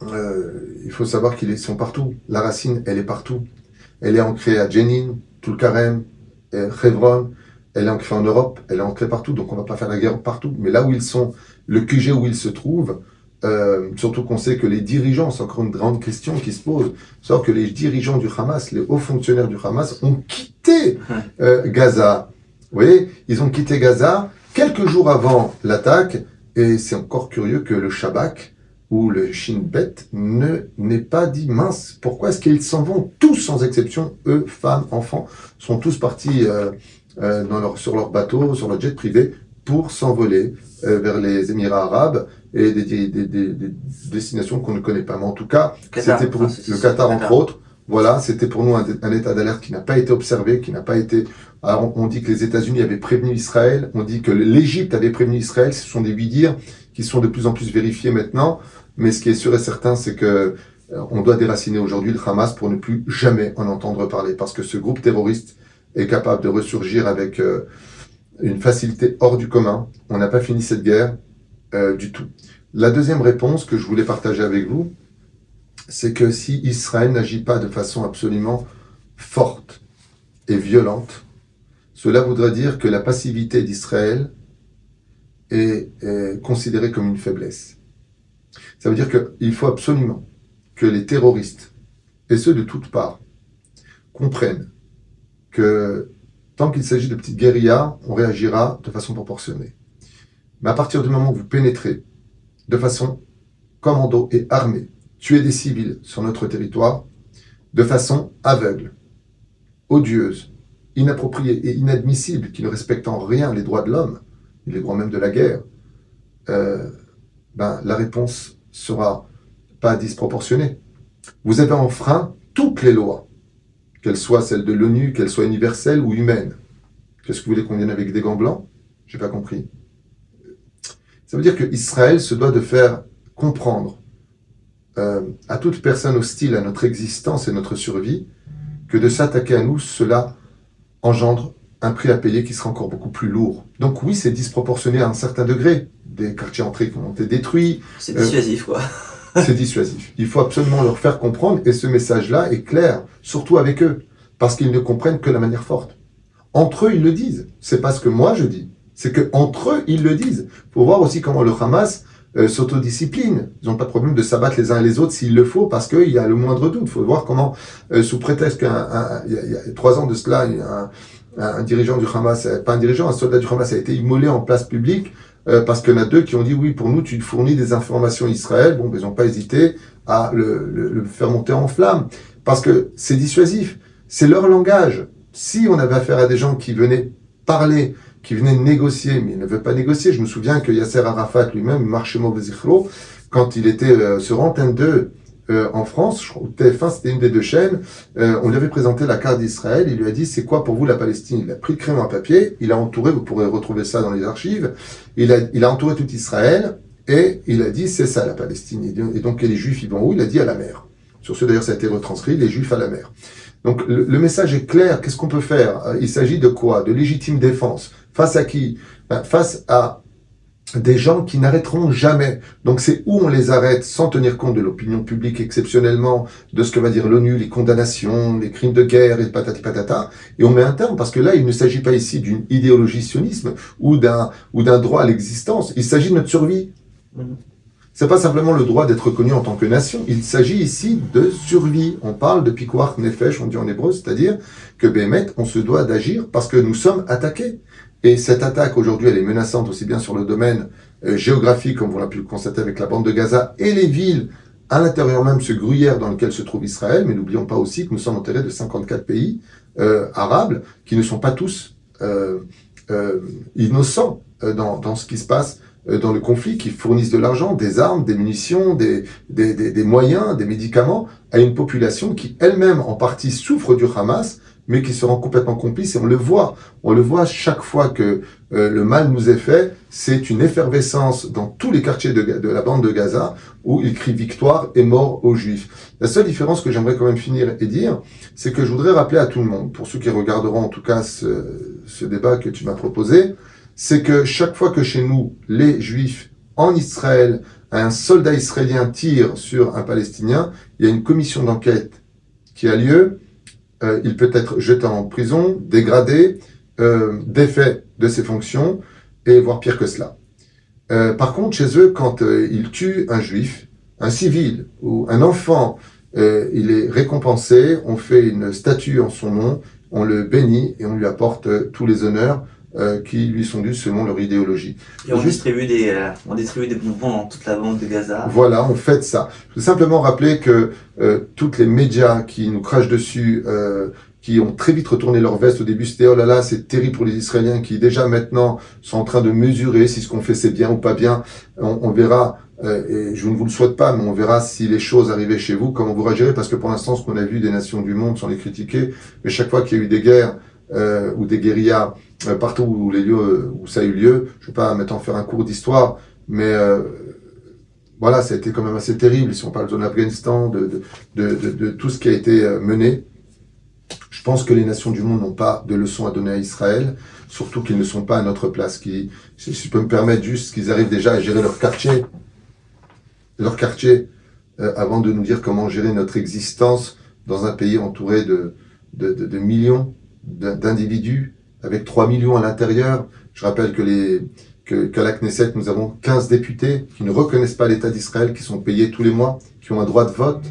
[SPEAKER 2] il faut savoir qu'ils sont partout. La racine, elle est partout. Elle est ancrée à Jenin, Tulkarem, Hebron. Elle est ancrée en Europe, elle est ancrée partout. Donc on ne va pas faire la guerre partout. Mais là où ils sont, le QG où ils se trouvent, surtout qu'on sait que les dirigeants, c'est encore une grande question qui se pose, sauf que les dirigeants du Hamas, les hauts fonctionnaires du Hamas ont quitté Gaza. Vous voyez, ils ont quitté Gaza quelques jours avant l'attaque, et c'est encore curieux que le Shabak ou le Shin Bet n'ait pas dit mince. Pourquoi est-ce qu'ils s'en vont tous sans exception, eux, femmes, enfants, sont tous partis sur leur bateau, sur leur jet privé, pour s'envoler vers les Émirats arabes et des destinations qu'on ne connaît pas. Mais en tout cas, c'était pour le Qatar, entre autres. Voilà, c'était pour nous un état d'alerte qui n'a pas été observé, qui n'a pas été... Alors, on dit que les États-Unis avaient prévenu Israël, on dit que l'Égypte avait prévenu Israël, ce sont des oui-dire qui sont de plus en plus vérifiés maintenant, mais ce qui est sûr et certain, c'est que on doit déraciner aujourd'hui le Hamas pour ne plus jamais en entendre parler, parce que ce groupe terroriste est capable de ressurgir avec une facilité hors du commun. On n'a pas fini cette guerre du tout. La deuxième réponse que je voulais partager avec vous, c'est que si Israël n'agit pas de façon absolument forte et violente, cela voudrait dire que la passivité d'Israël est considérée comme une faiblesse. Ça veut dire qu'il faut absolument que les terroristes, et ceux de toutes parts, comprennent que tant qu'il s'agit de petites guérillas, on réagira de façon proportionnée. Mais à partir du moment où vous pénétrez de façon commando et armée, tuer des civils sur notre territoire, de façon aveugle, odieuse, inappropriée et inadmissible, qui ne respecte en rien les droits de l'homme, et les droits même de la guerre, la réponse sera pas disproportionnée. Vous avez enfreint toutes les lois, qu'elles soient celles de l'ONU, qu'elles soient universelles ou humaines. Qu'est-ce que vous voulez qu'on vienne avec des gants blancs? J'ai pas compris. Ça veut dire que Israël se doit de faire comprendre à toute personne hostile à notre existence et notre survie que de s'attaquer à nous, cela engendre un prix à payer qui sera encore beaucoup plus lourd. Donc oui, c'est disproportionné à un certain degré. Des quartiers entrés qui ont été détruits.
[SPEAKER 1] C'est dissuasif, quoi.
[SPEAKER 2] C'est dissuasif. Il faut absolument leur faire comprendre, et ce message-là est clair, surtout avec eux, parce qu'ils ne comprennent que la manière forte. Entre eux, ils le disent. C'est pas ce que moi je dis. C'est que entre eux, ils le disent. Il faut voir aussi comment le Hamas s'autodiscipline. Ils n'ont pas de problème de s'abattre les uns et les autres s'il le faut, parce qu'il y a le moindre doute. Il faut voir comment, sous prétexte qu'il y a 3 ans de cela, il y a un dirigeant du Hamas, pas un dirigeant, un soldat du Hamas a été immolé en place publique, parce qu'il y en a 2 qui ont dit oui, pour nous, tu fournis des informations à Israël. Bon, ils n'ont pas hésité à le faire monter en flammes, parce que c'est dissuasif. C'est leur langage. Si on avait affaire à des gens qui venaient parler, qui venaient négocier, mais ils ne veulent pas négocier. Je me souviens que Yasser Arafat lui-même, marchait mauvais zichro, quand il était sur Antenne 2, en France, je crois, TF1, c'était une des deux chaînes, on lui avait présenté la carte d'Israël, il lui a dit c'est quoi pour vous la Palestine? Il a pris le crayon à papier, il a entouré, vous pourrez retrouver ça dans les archives, il a entouré tout Israël et il a dit c'est ça la Palestine. Et donc les Juifs ils vont où? Il a dit à la mer. Sur ce d'ailleurs ça a été retranscrit, les Juifs à la mer. Donc le message est clair, qu'est-ce qu'on peut faire? Il s'agit de quoi? De légitime défense. Face à qui? Face à des gens qui n'arrêteront jamais. Donc c'est où on les arrête sans tenir compte de l'opinion publique exceptionnellement, de ce que va dire l'ONU, les condamnations, les crimes de guerre et patati patata, et on met un terme parce que là il ne s'agit pas ici d'une idéologie sionisme ou d'un droit à l'existence, il s'agit de notre survie. C'est pas simplement le droit d'être reconnu en tant que nation, il s'agit ici de survie. On parle de pikuach nefesh, on dit en hébreu, c'est-à-dire que Bémet, on se doit d'agir parce que nous sommes attaqués. Et cette attaque, aujourd'hui, elle est menaçante aussi bien sur le domaine géographique, comme on l'a pu le constater avec la bande de Gaza, et les villes à l'intérieur même, ce gruyère dans lequel se trouve Israël. Mais n'oublions pas aussi que nous sommes enterrés de 54 pays arabes, qui ne sont pas tous innocents dans ce qui se passe dans le conflit, qui fournissent de l'argent, des armes, des munitions, des moyens, des médicaments, à une population qui elle-même, en partie, souffre du Hamas, mais qui se rend complètement complice, et on le voit chaque fois que le mal nous est fait, c'est une effervescence dans tous les quartiers de la bande de Gaza, où ils crient victoire et mort aux Juifs. La seule différence que j'aimerais quand même finir et dire, c'est que je voudrais rappeler à tout le monde, pour ceux qui regarderont en tout cas ce débat que tu m'as proposé, c'est que chaque fois que chez nous, les Juifs en Israël, un soldat israélien tire sur un Palestinien, il y a une commission d'enquête qui a lieu. Il peut être jeté en prison, dégradé, défait de ses fonctions, et voire pire que cela. Par contre, chez eux, quand ils tuent un juif, un civil ou un enfant, il est récompensé, on fait une statue en son nom, on le bénit et on lui apporte tous les honneurs qui lui sont dus selon leur idéologie.
[SPEAKER 1] Et on distribue des bonbons dans toute la bande de Gaza.
[SPEAKER 2] Voilà, on fait ça. Je veux simplement rappeler que toutes les médias qui nous crachent dessus, qui ont très vite retourné leur veste au début, c'était oh là là, c'est terrible pour les Israéliens qui déjà maintenant sont en train de mesurer si ce qu'on fait c'est bien ou pas bien. On verra, et je ne vous le souhaite pas, mais on verra si les choses arrivaient chez vous, comment vous réagirez, parce que pour l'instant, ce qu'on a vu des nations du monde, sans les critiquer, mais chaque fois qu'il y a eu des guerres ou des guérillas, partout où les lieux où ça a eu lieu, je ne vais pas maintenant faire un cours d'histoire, mais voilà, ça a été quand même assez terrible, si on parle de l'Afghanistan, de tout ce qui a été mené. Je pense que les nations du monde n'ont pas de leçons à donner à Israël, surtout qu'ils ne sont pas à notre place. Si je peux me permettre juste qu'ils arrivent déjà à gérer leur quartier, avant de nous dire comment gérer notre existence dans un pays entouré de millions d'individus, avec 3 millions à l'intérieur. Je rappelle qu'à la Knesset, nous avons 15 députés qui ne reconnaissent pas l'État d'Israël, qui sont payés tous les mois, qui ont un droit de vote.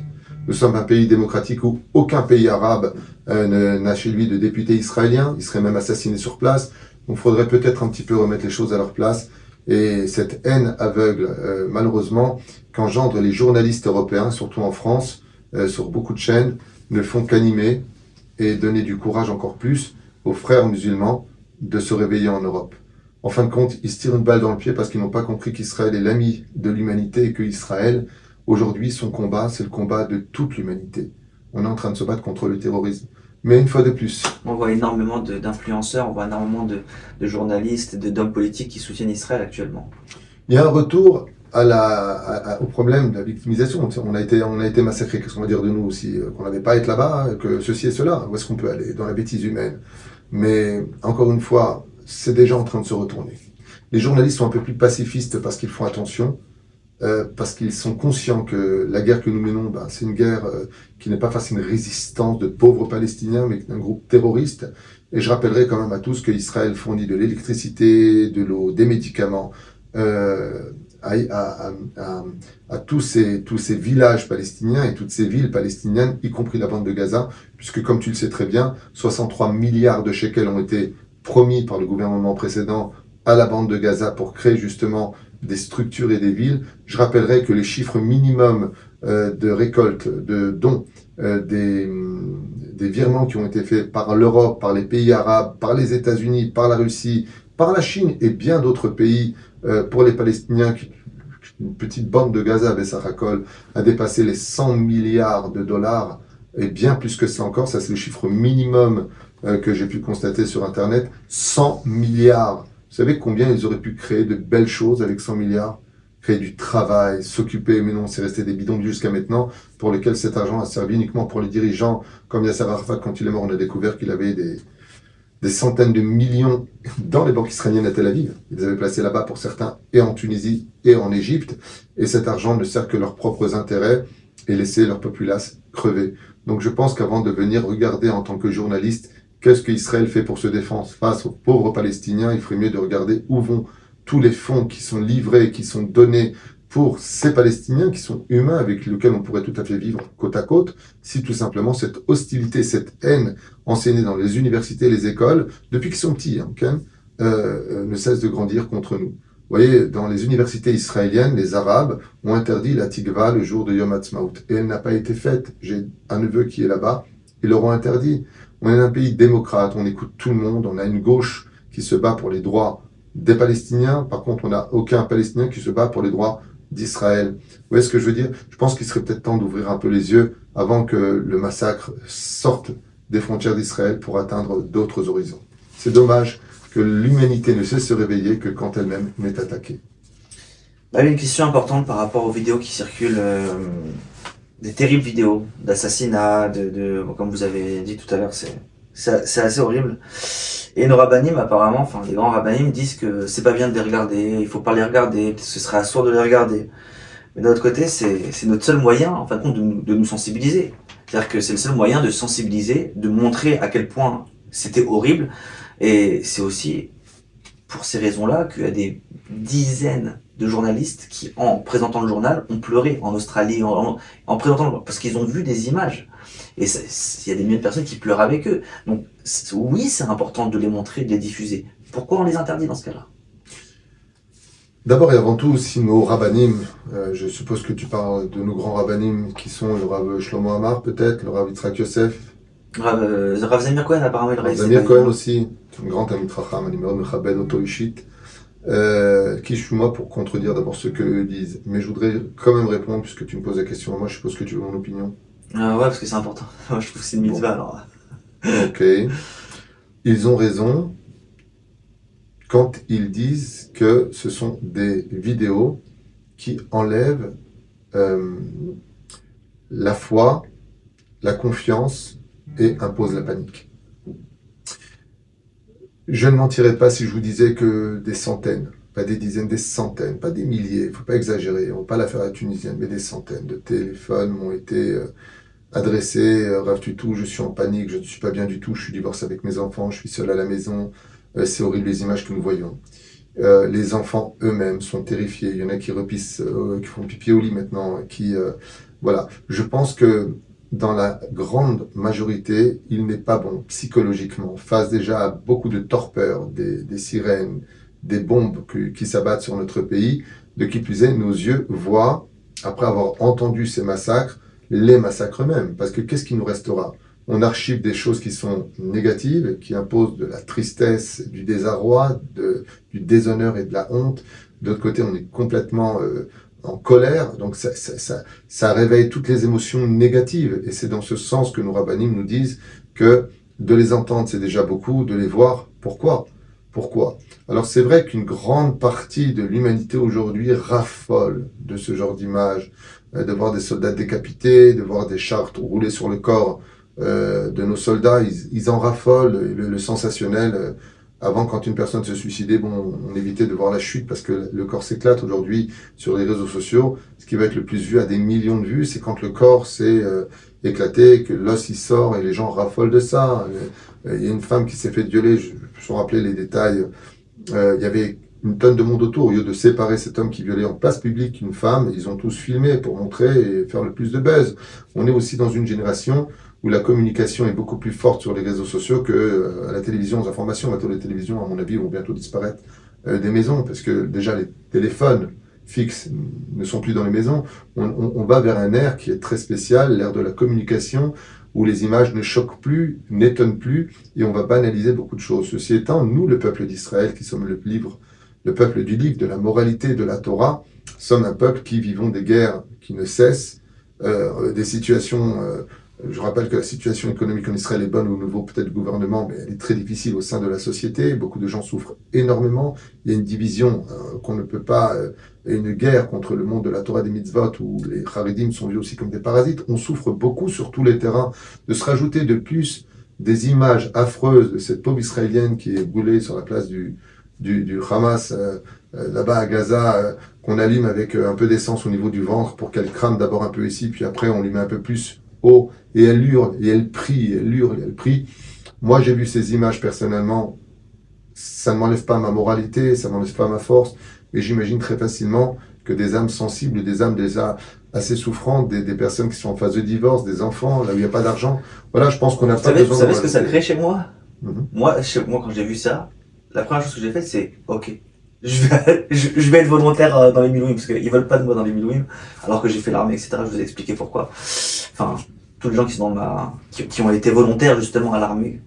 [SPEAKER 2] Nous sommes un pays démocratique où aucun pays arabe n'a chez lui de député israélien. Il serait même assassiné sur place. Donc il faudrait peut-être un petit peu remettre les choses à leur place. Et cette haine aveugle, malheureusement, qu'engendrent les journalistes européens, surtout en France, sur beaucoup de chaînes, ne font qu'animer et donner du courage encore plus aux frères musulmans de se réveiller en Europe. En fin de compte, ils se tirent une balle dans le pied parce qu'ils n'ont pas compris qu'Israël est l'ami de l'humanité et que Israël, aujourd'hui, son combat, c'est le combat de toute l'humanité. On est en train de se battre contre le terrorisme. Mais une fois de plus...
[SPEAKER 1] On voit énormément d'influenceurs, on voit énormément de journalistes, d'hommes politiques qui soutiennent Israël actuellement.
[SPEAKER 2] Il y a un retour au problème de la victimisation. On a été massacrés, qu'est-ce qu'on va dire de nous aussi? Qu'on n'avait pas à être là-bas, que ceci et cela. Où est-ce qu'on peut aller? Dans la bêtise humaine. Mais, encore une fois, c'est déjà en train de se retourner. Les journalistes sont un peu plus pacifistes parce qu'ils font attention, parce qu'ils sont conscients que la guerre que nous menons, c'est une guerre qui n'est pas face à une résistance de pauvres Palestiniens, mais d'un groupe terroriste. Et je rappellerai quand même à tous que Israël fournit de l'électricité, de l'eau, des médicaments, à tous ces villages palestiniens et toutes ces villes palestiniennes, y compris la bande de Gaza, puisque comme tu le sais très bien, 63 milliards de shekels ont été promis par le gouvernement précédent à la bande de Gaza pour créer justement des structures et des villes. Je rappellerai que les chiffres minimums de récolte, de dons, des virements qui ont été faits par l'Europe, par les pays arabes, par les États-Unis, par la Russie, par la Chine et bien d'autres pays pour les Palestiniens une petite bande de Gaza, Bessaracol, a dépassé les 100 milliards de dollars, et bien plus que ça encore, ça c'est le chiffre minimum que j'ai pu constater sur Internet, 100 milliards. Vous savez combien ils auraient pu créer de belles choses avec 100 milliards? Créer du travail, s'occuper, mais non, c'est resté des bidonvilles jusqu'à maintenant, pour lesquels cet argent a servi uniquement pour les dirigeants, comme Yasser Arafat, quand il est mort, on a découvert qu'il avait des centaines de millions dans les banques israéliennes à Tel Aviv. Ils les avaient placés là-bas pour certains, et en Tunisie, et en Égypte, et cet argent ne sert que leurs propres intérêts, et laisser leur populace crever. Donc je pense qu'avant de venir regarder en tant que journaliste, qu'est-ce qu'Israël fait pour se défendre face aux pauvres Palestiniens, il ferait mieux de regarder où vont tous les fonds qui sont livrés, qui sont donnés pour ces Palestiniens qui sont humains, avec lesquels on pourrait tout à fait vivre côte à côte, si tout simplement cette hostilité, cette haine enseignée dans les universités, les écoles, depuis qu'ils sont petits, ne cesse de grandir contre nous. Vous voyez, dans les universités israéliennes, les Arabes ont interdit la Tikva le jour de Yom Ha'atzmaut. Et elle n'a pas été faite. J'ai un neveu qui est là-bas, ils l'auront interdit. On est un pays démocrate, on écoute tout le monde, on a une gauche qui se bat pour les droits des Palestiniens. Par contre, on n'a aucun Palestinien qui se bat pour les droits d'Israël. Vous voyez ce que je veux dire? Je pense qu'il serait peut-être temps d'ouvrir un peu les yeux avant que le massacre sorte des frontières d'Israël pour atteindre d'autres horizons. C'est dommage que l'humanité ne sait se réveiller que quand elle-même est attaquée.
[SPEAKER 1] Bah, une question importante par rapport aux vidéos qui circulent, des terribles vidéos d'assassinats, comme vous avez dit tout à l'heure, c'est assez horrible. Et nos rabbinim, apparemment, enfin les grands rabbinim disent que c'est pas bien de les regarder, il faut pas les regarder, parce que ce serait assourd de les regarder. Mais d'un autre côté, c'est notre seul moyen, en fin de compte, de nous sensibiliser. C'est-à-dire que c'est le seul moyen de sensibiliser, de montrer à quel point c'était horrible. Et c'est aussi pour ces raisons-là qu'il y a des dizaines de journalistes qui, en présentant le journal, ont pleuré en Australie, en présentant parce qu'ils ont vu des images. Et il y a des milliers de personnes qui pleurent avec eux. Donc oui, c'est important de les montrer, de les diffuser. Pourquoi on les interdit dans ce cas-là?
[SPEAKER 2] D'abord et avant tout, si nos rabbinim, je suppose que tu parles de nos grands rabbinim qui sont le Rav Shlomo Amar peut-être, le Rav Yitzhak Yosef.
[SPEAKER 1] Rav Zamir Cohen, apparemment, il
[SPEAKER 2] Rav Zamir Cohen aussi, un grand ami Tracham, un numéro de Mechabed Oto Ishit. Qui je suis moi pour contredire d'abord ce qu'eux disent. Mais je voudrais quand même répondre, puisque tu me poses la question, moi je suppose que tu veux mon opinion.
[SPEAKER 1] Ouais, parce que c'est important. Moi, je trouve que c'est une mitzvah, alors.
[SPEAKER 2] Ok. Ils ont raison quand ils disent que ce sont des vidéos qui enlèvent la foi, la confiance et imposent la panique. Je ne mentirais pas si je vous disais que des centaines, pas des dizaines, des centaines, pas des milliers, il ne faut pas exagérer, on ne va pas l'affaire à la tunisienne, mais des centaines de téléphones m'ont été adressés. Rav Tutou, je suis en panique, je ne suis pas bien du tout, je suis divorcé avec mes enfants, je suis seul à la maison, c'est horrible les images que nous voyons. Les enfants eux-mêmes sont terrifiés, il y en a qui repissent, qui font pipi au lit maintenant, voilà. Je pense que dans la grande majorité, il n'est pas bon psychologiquement, face déjà à beaucoup de torpeurs, des sirènes, des bombes qui s'abattent sur notre pays, de qui plus est, nos yeux voient, après avoir entendu ces massacres, les massacres eux-mêmes. Parce que qu'est-ce qui nous restera? On archive des choses qui sont négatives, qui imposent de la tristesse, du désarroi, du déshonneur et de la honte. D'autre côté, on est complètement en colère, donc ça réveille toutes les émotions négatives. Et c'est dans ce sens que nos rabbinim nous disent que de les entendre, c'est déjà beaucoup, de les voir, pourquoi? Alors c'est vrai qu'une grande partie de l'humanité aujourd'hui raffole de ce genre d'images, de voir des soldats décapités, de voir des chars rouler sur le corps de nos soldats, ils en raffolent, le sensationnel. Avant, quand une personne se suicidait, on évitait de voir la chute parce que le corps s'éclate. Aujourd'hui, sur les réseaux sociaux, ce qui va être le plus vu à des millions de vues, c'est quand le corps s'est éclaté, que l'os il sort et les gens raffolent de ça. Il y a une femme qui s'est fait violer, je me rappeler les détails. Il y avait une tonne de monde autour. Au lieu de séparer cet homme qui violait en place publique une femme, ils ont tous filmé pour montrer et faire le plus de buzz. On est aussi dans une génération où la communication est beaucoup plus forte sur les réseaux sociaux que à la télévision, aux informations. Les télévisions, à mon avis, vont bientôt disparaître des maisons, parce que déjà les téléphones fixes ne sont plus dans les maisons. On va vers un ère qui est très spécial, l'ère de la communication, où les images ne choquent plus, n'étonnent plus, et on va banaliser beaucoup de choses. Ceci étant, nous, le peuple d'Israël, qui sommes le peuple du livre, de la moralité, de la Torah, sommes un peuple qui vivons des guerres qui ne cessent, des situations. Je rappelle que la situation économique en Israël est bonne au niveau peut-être du gouvernement, mais elle est très difficile au sein de la société. Beaucoup de gens souffrent énormément. Il y a une division qu'on ne peut pas, et une guerre contre le monde de la Torah des mitzvot où les Haredim sont vus aussi comme des parasites. On souffre beaucoup sur tous les terrains. De se rajouter de plus des images affreuses de cette pauvre Israélienne qui est brûlée sur la place du Hamas là-bas à Gaza, qu'on allume avec un peu d'essence au niveau du ventre pour qu'elle crame d'abord un peu ici, puis après on lui met un peu plus haut, et elle hurle, et elle prie, elle hurle, et elle prie. Moi j'ai vu ces images personnellement, ça ne m'enlève pas ma moralité, ça ne m'enlève pas ma force, mais j'imagine très facilement que des âmes sensibles, des âmes déjà assez souffrantes, des personnes qui sont en phase de divorce, des enfants, là où il n'y a pas d'argent, voilà, je pense qu'on n'a pas besoin...
[SPEAKER 1] Vous savez ce que ça crée chez moi?
[SPEAKER 2] Mhm.
[SPEAKER 1] Moi, quand j'ai vu ça, la première chose que j'ai faite, c'est ok, je vais être volontaire dans les Milouim, parce qu'ils veulent pas de moi dans les Milouim, alors que j'ai fait l'armée, etc. Je vous ai expliqué pourquoi. Enfin, tous les gens qui sont qui ont été volontaires justement à l'armée,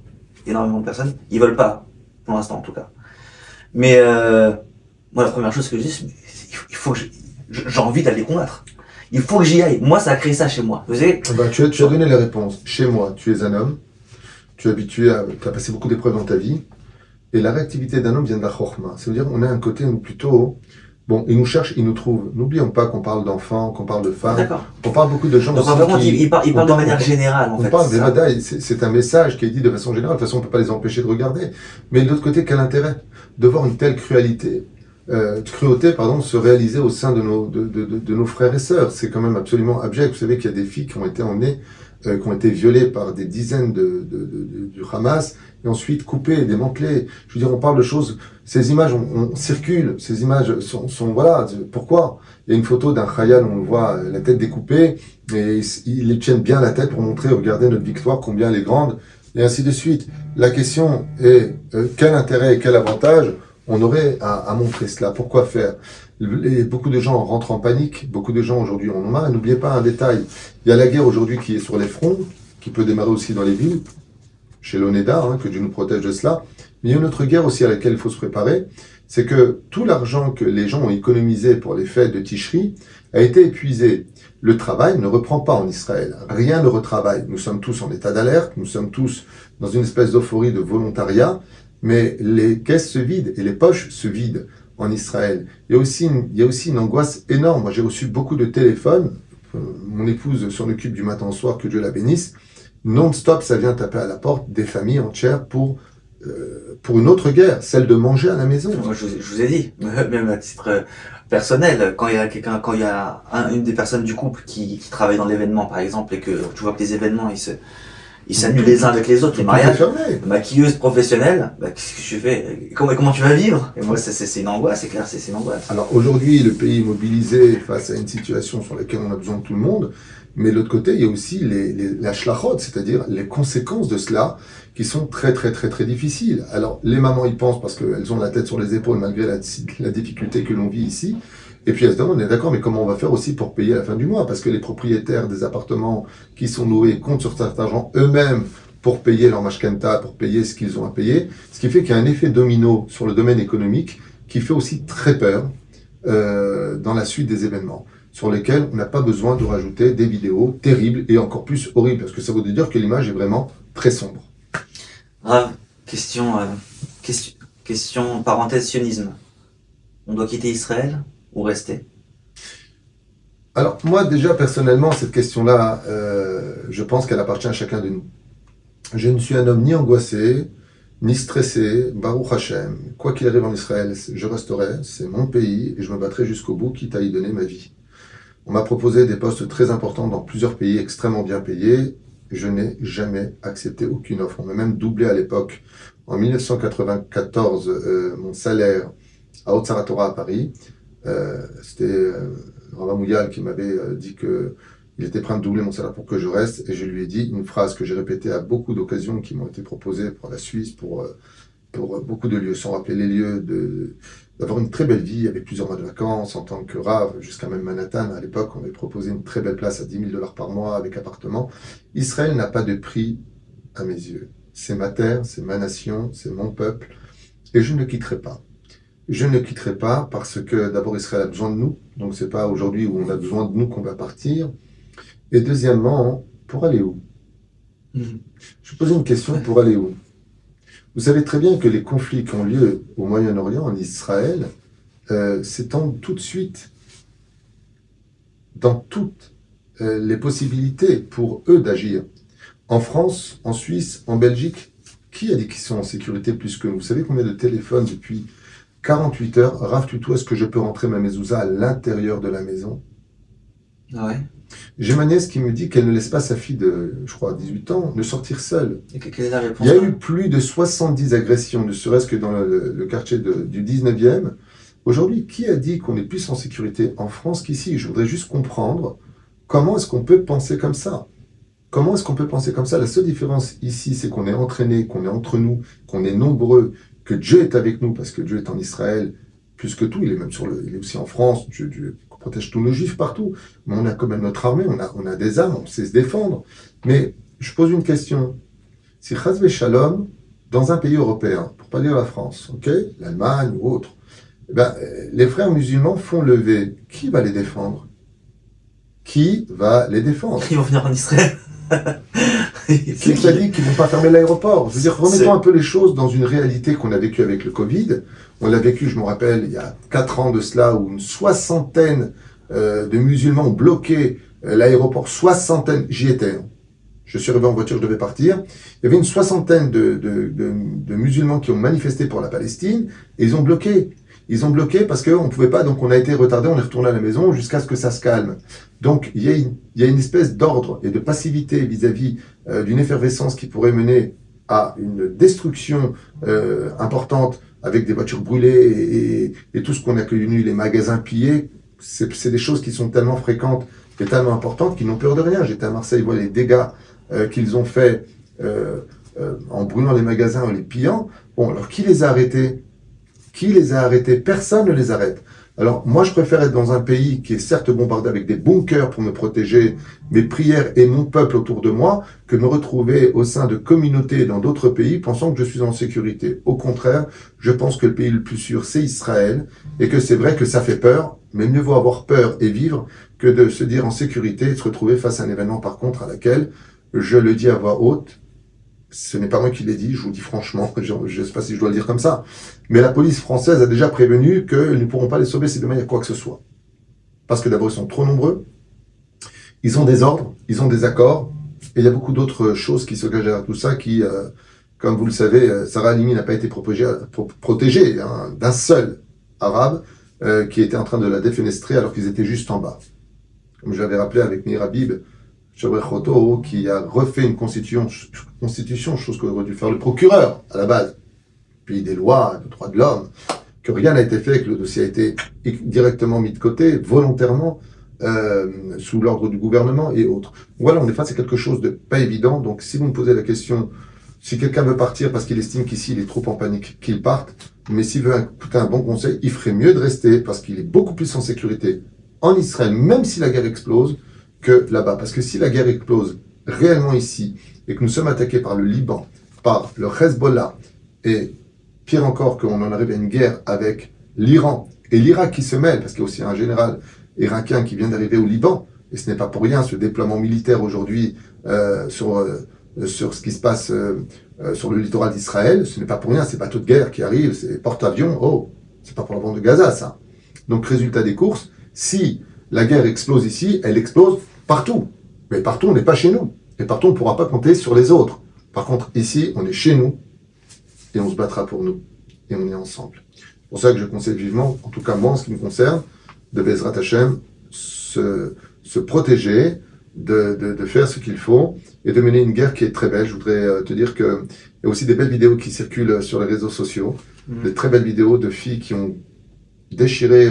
[SPEAKER 1] énormément de personnes, ils veulent pas, pour l'instant en tout cas. Mais moi, la première chose que je dis, c'est il faut que j'ai envie d'aller combattre. Il faut que j'y aille. Moi, ça a créé ça chez moi. Vous savez,
[SPEAKER 2] Tu as donné les réponses. Chez moi, tu es un homme, tu es habitué tu as passé beaucoup d'épreuves dans ta vie. Et la réactivité d'un homme vient de la chorma. Ça veut dire qu'on a un côté plutôt... Bon, il nous cherche, il nous trouve. N'oublions pas qu'on parle d'enfants, qu'on parle de femmes.
[SPEAKER 1] d'accord.
[SPEAKER 2] On parle beaucoup de gens
[SPEAKER 1] Donc,
[SPEAKER 2] aussi
[SPEAKER 1] il parle de manière générale, en fait.
[SPEAKER 2] On parle des médailles. C'est un message qui est dit de façon générale. De toute façon, on ne peut pas les empêcher de regarder. Mais de l'autre côté, quel intérêt de voir une telle cruauté, se réaliser au sein de nos frères et sœurs. C'est quand même absolument abject. Vous savez qu'il y a des filles qui ont été emmenées, qui ont été violées par des dizaines du Hamas, et ensuite coupées, démantelées. Je veux dire, on parle de choses, ces images on circulent, ces images sont voilà, pourquoi? Il y a une photo d'un Khayal où on le voit, la tête découpée, et ils tiennent bien la tête pour montrer, regardez notre victoire, combien elle est grande, et ainsi de suite. La question est, quel intérêt et quel avantage on aurait à montrer cela? Pourquoi faire? Beaucoup de gens rentrent en panique, beaucoup de gens aujourd'hui en ont marre. N'oubliez pas un détail, il y a la guerre aujourd'hui qui est sur les fronts, qui peut démarrer aussi dans les villes, chez l'ONEDA, que Dieu nous protège de cela. Mais il y a une autre guerre aussi à laquelle il faut se préparer, c'est que tout l'argent que les gens ont économisé pour les fêtes de Tishri a été épuisé. Le travail ne reprend pas en Israël, rien ne retravaille. Nous sommes tous en état d'alerte, nous sommes tous dans une espèce d'euphorie de volontariat, mais les caisses se vident et les poches se vident en Israël. Il y a aussi une angoisse énorme. Moi, j'ai reçu beaucoup de téléphones. Mon épouse s'en occupe du matin au soir, que Dieu la bénisse. Non-stop, ça vient taper à la porte des familles entières pour une autre guerre, celle de manger à la maison.
[SPEAKER 1] Moi, je vous ai dit, même à titre personnel, quand il y a une des personnes du couple qui travaille dans l'événement, par exemple, et que tu vois que les événements, ils s'annulent les uns avec les autres, les mariages, maquilleuse professionnelle, qu'est-ce que je fais? Comment tu vas vivre? Et moi, c'est une angoisse, c'est clair, c'est une angoisse.
[SPEAKER 2] Alors aujourd'hui, le pays est mobilisé face à une situation sur laquelle on a besoin de tout le monde, mais de l'autre côté, il y a aussi la shlachot, c'est-à-dire les conséquences de cela, qui sont très très très très difficiles. Alors les mamans y pensent parce qu'elles ont la tête sur les épaules malgré la difficulté que l'on vit ici. Et puis elles se demandent, on est d'accord, mais comment on va faire aussi pour payer à la fin du mois? Parce que les propriétaires des appartements qui sont loués comptent sur cet argent eux-mêmes pour payer leur mashkenta, pour payer ce qu'ils ont à payer. Ce qui fait qu'il y a un effet domino sur le domaine économique qui fait aussi très peur dans la suite des événements, sur lesquels on n'a pas besoin de rajouter des vidéos terribles et encore plus horribles, parce que ça veut dire que l'image est vraiment très sombre.
[SPEAKER 1] Rav, question, parenthèse, sionisme. On doit quitter Israël ou rester?
[SPEAKER 2] Alors, moi, déjà, personnellement, cette question-là, je pense qu'elle appartient à chacun de nous. Je ne suis un homme ni angoissé, ni stressé, Baruch Hashem. Quoi qu'il arrive en Israël, je resterai, c'est mon pays, et je me battrai jusqu'au bout, quitte à y donner ma vie. On m'a proposé des postes très importants dans plusieurs pays extrêmement bien payés. Je n'ai jamais accepté aucune offre. On m'a même doublé à l'époque. En 1994, mon salaire à Haute-Saratora à Paris, c'était Rav Mouyal qui m'avait dit qu'il était prêt à doubler mon salaire pour que je reste. Et je lui ai dit une phrase que j'ai répétée à beaucoup d'occasions qui m'ont été proposées pour la Suisse, pour beaucoup de lieux, sans rappeler les lieux, d'avoir une très belle vie avec plusieurs mois de vacances en tant que Rav, jusqu'à même Manhattan. À l'époque, on avait proposé une très belle place à $10,000 par mois avec appartement. Israël n'a pas de prix à mes yeux. C'est ma terre, c'est ma nation, c'est mon peuple, et je ne le quitterai pas. je ne quitterai pas parce que d'abord Israël a besoin de nous, donc c'est pas aujourd'hui où on a besoin de nous qu'on va partir. Et deuxièmement, pour aller où?
[SPEAKER 1] Mhm.
[SPEAKER 2] Je pose une question, pour aller où? Vous savez très bien que les conflits qui ont lieu au Moyen-Orient, en Israël, s'étendent tout de suite dans toutes les possibilités pour eux d'agir. En France, en Suisse, en Belgique, qui a dit qu'ils sont en sécurité plus que nous? Vous savez combien de téléphones depuis 48 heures? Rav Tuto, est-ce que je peux rentrer ma mezouza à l'intérieur de la maison?
[SPEAKER 1] Ah ouais.
[SPEAKER 2] J'ai ma nièce qui me dit qu'elle ne laisse pas sa fille de, je crois, 18 ans, ne sortir seule.
[SPEAKER 1] Et quelle est la réponse?
[SPEAKER 2] Il y a eu plus de 70 agressions, ne serait-ce que dans le quartier du 19e. Aujourd'hui, qui a dit qu'on est plus en sécurité en France qu'ici? Je voudrais juste comprendre comment est-ce qu'on peut penser comme ça. Comment est-ce qu'on peut penser comme ça? La seule différence ici, c'est qu'on est entraîné, qu'on est entre nous, qu'on est nombreux, que Dieu est avec nous, parce que Dieu est en Israël, plus que tout, il est même il est aussi en France, Dieu protège tous nos juifs partout. Mais on a quand même notre armée, on a des armes, on sait se défendre. Mais je pose une question. Si Chas Shalom, dans un pays européen, pour pas dire la France, ok, l'Allemagne ou autre, eh ben, les frères musulmans font lever. Qui va les défendre? Qui va les défendre?
[SPEAKER 1] Ils vont venir en Israël.
[SPEAKER 2] Qui t'a dit qu'ils vont pas fermer l'aéroport? Je veux dire, remettons un peu les choses dans une réalité qu'on a vécue avec le Covid. On l'a vécu, je me rappelle, il y a 4 ans de cela, où une soixantaine de musulmans ont bloqué l'aéroport. Soixantaine, j'y étais. Je suis arrivé en voiture, je devais partir. Il y avait une soixantaine de musulmans qui ont manifesté pour la Palestine, et ils ont bloqué. Ils ont bloqué parce qu'on ne pouvait pas, donc on a été retardé, on est retourné à la maison jusqu'à ce que ça se calme. Donc il y a une espèce d'ordre et de passivité vis-à-vis d'une effervescence qui pourrait mener à une destruction importante avec des voitures brûlées et tout ce qu'on a connu, les magasins pillés. C'est des choses qui sont tellement fréquentes et tellement importantes qu'ils n'ont peur de rien. J'étais à Marseille, voir les dégâts qu'ils ont faits en brûlant les magasins, en les pillant. Bon, alors qui les a arrêtés? Qui les a arrêtés? Personne ne les arrête. Alors, moi, je préfère être dans un pays qui est certes bombardé avec des bunkers pour me protéger, mes prières et mon peuple autour de moi, que me retrouver au sein de communautés dans d'autres pays pensant que je suis en sécurité. Au contraire, je pense que le pays le plus sûr, c'est Israël, et que c'est vrai que ça fait peur, mais mieux vaut avoir peur et vivre que de se dire en sécurité et de se retrouver face à un événement, par contre, à laquelle, je le dis à voix haute, ce n'est pas moi qui l'ai dit, je vous dis franchement, je ne sais pas si je dois le dire comme ça, mais la police française a déjà prévenu qu'ils ne pourront pas les sauver si demain il y a quoi que ce soit. Parce que d'abord, ils sont trop nombreux, ils ont des ordres, ils ont des accords, et il y a beaucoup d'autres choses qui se cachent derrière tout ça, qui, comme vous le savez, Sarah Halimi n'a pas été protégée d'un seul arabe qui était en train de la défenestrer alors qu'ils étaient juste en bas. Comme je l'avais rappelé avec Meir Habib, qui a refait une constitution, chose qu'aurait dû faire le procureur à la base, puis des lois, de droits de l'homme, que rien n'a été fait, que le dossier a été directement mis de côté, volontairement, sous l'ordre du gouvernement et autres. Voilà, on est face à quelque chose de pas évident, donc si vous me posez la question, si quelqu'un veut partir parce qu'il estime qu'ici il est trop en panique, qu'il parte, mais s'il veut écouter un bon conseil, il ferait mieux de rester parce qu'il est beaucoup plus en sécurité en Israël, même si la guerre explose, que là-bas. Parce que si la guerre explose réellement ici, et que nous sommes attaqués par le Liban, par le Hezbollah, et pire encore, qu'on en arrive à une guerre avec l'Iran, et l'Irak qui se mêle, parce qu'il y a aussi un général irakien qui vient d'arriver au Liban, et ce n'est pas pour rien, ce déploiement militaire aujourd'hui sur ce qui se passe sur le littoral d'Israël, ce n'est pas pour rien, ces bateaux de guerre qui arrivent, ces porte-avions, oh, c'est pas pour la bande de Gaza, ça. Donc, résultat des courses, si la guerre explose ici, elle explose partout. Mais partout, on n'est pas chez nous. Et partout, on ne pourra pas compter sur les autres. Par contre, ici, on est chez nous et on se battra pour nous. Et on est ensemble. C'est pour ça que je conseille vivement, en tout cas moi, en ce qui me concerne, de Bezrat Hashem, se protéger, de faire ce qu'il faut et de mener une guerre qui est très belle. Je voudrais te dire qu'il y a aussi des belles vidéos qui circulent sur les réseaux sociaux. Des très belles vidéos de filles qui ont déchirer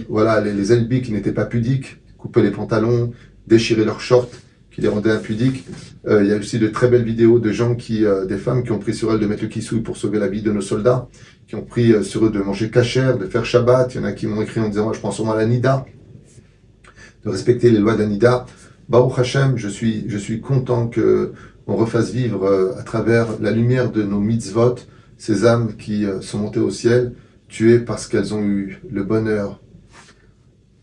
[SPEAKER 2] voilà, les habits qui n'étaient pas pudiques, couper les pantalons, déchirer leurs shorts qui les rendaient impudiques. Il y a aussi de très belles vidéos de gens des femmes qui ont pris sur elles de mettre le kissouille pour sauver la vie de nos soldats, qui ont pris sur eux de manger kasher, de faire Shabbat. Il y en a qui m'ont écrit en disant, je prends sûrement la Nida, de respecter les lois d'Anida. Baruch Hashem, je suis content que on refasse vivre à travers la lumière de nos mitzvot, ces âmes qui sont montées au ciel, tuées parce qu'elles ont eu le bonheur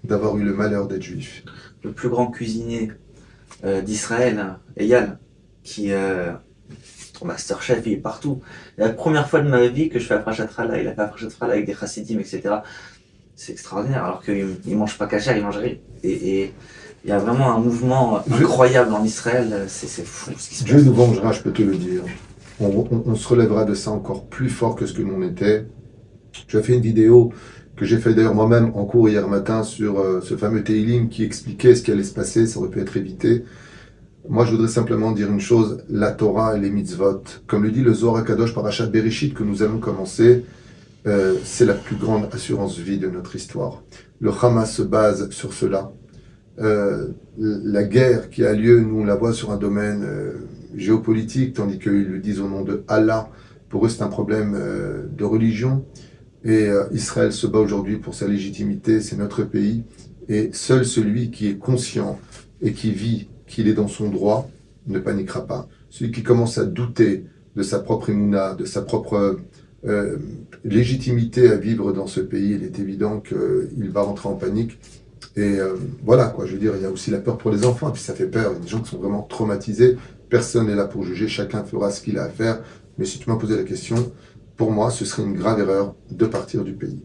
[SPEAKER 2] d'avoir eu le malheur d'être juifs.
[SPEAKER 1] Le plus grand cuisinier d'Israël, Eyal, qui Masterchef, il est partout. La première fois de ma vie que je fais Afrashat Challah, il a fait Afrashat Challah avec des chassidim, etc. C'est extraordinaire, alors qu'il ne mange pas cachère, il mange rien. Et il y a vraiment un mouvement incroyable en Israël, c'est fou ce qui se passe.
[SPEAKER 2] Dieu nous vengera, je peux te le dire. On se relèvera de ça encore plus fort que ce que nous on était. Tu as fait une vidéo que j'ai fait d'ailleurs moi-même en cours hier matin sur ce fameux Teilim qui expliquait ce qui allait se passer, ça aurait pu être évité. Moi, je voudrais simplement dire une chose, la Torah et les mitzvot, comme le dit le Zohar HaKadosh Parashat Bereshit que nous allons commencer, c'est la plus grande assurance vie de notre histoire. Le Hamas se base sur cela. La guerre qui a lieu, nous on la voit sur un domaine géopolitique, tandis qu'ils le disent au nom de Allah. Pour eux, c'est un problème de religion. Et Israël se bat aujourd'hui pour sa légitimité, c'est notre pays. Et seul celui qui est conscient et qui vit qu'il est dans son droit ne paniquera pas. Celui qui commence à douter de sa propre émouna, de sa propre légitimité à vivre dans ce pays, il est évident qu'il va rentrer en panique. Et voilà, quoi, je veux dire, il y a aussi la peur pour les enfants, et puis ça fait peur, il y a des gens qui sont vraiment traumatisés, personne n'est là pour juger, chacun fera ce qu'il a à faire, mais si tu m'as posé la question, pour moi, ce serait une grave erreur de partir du pays.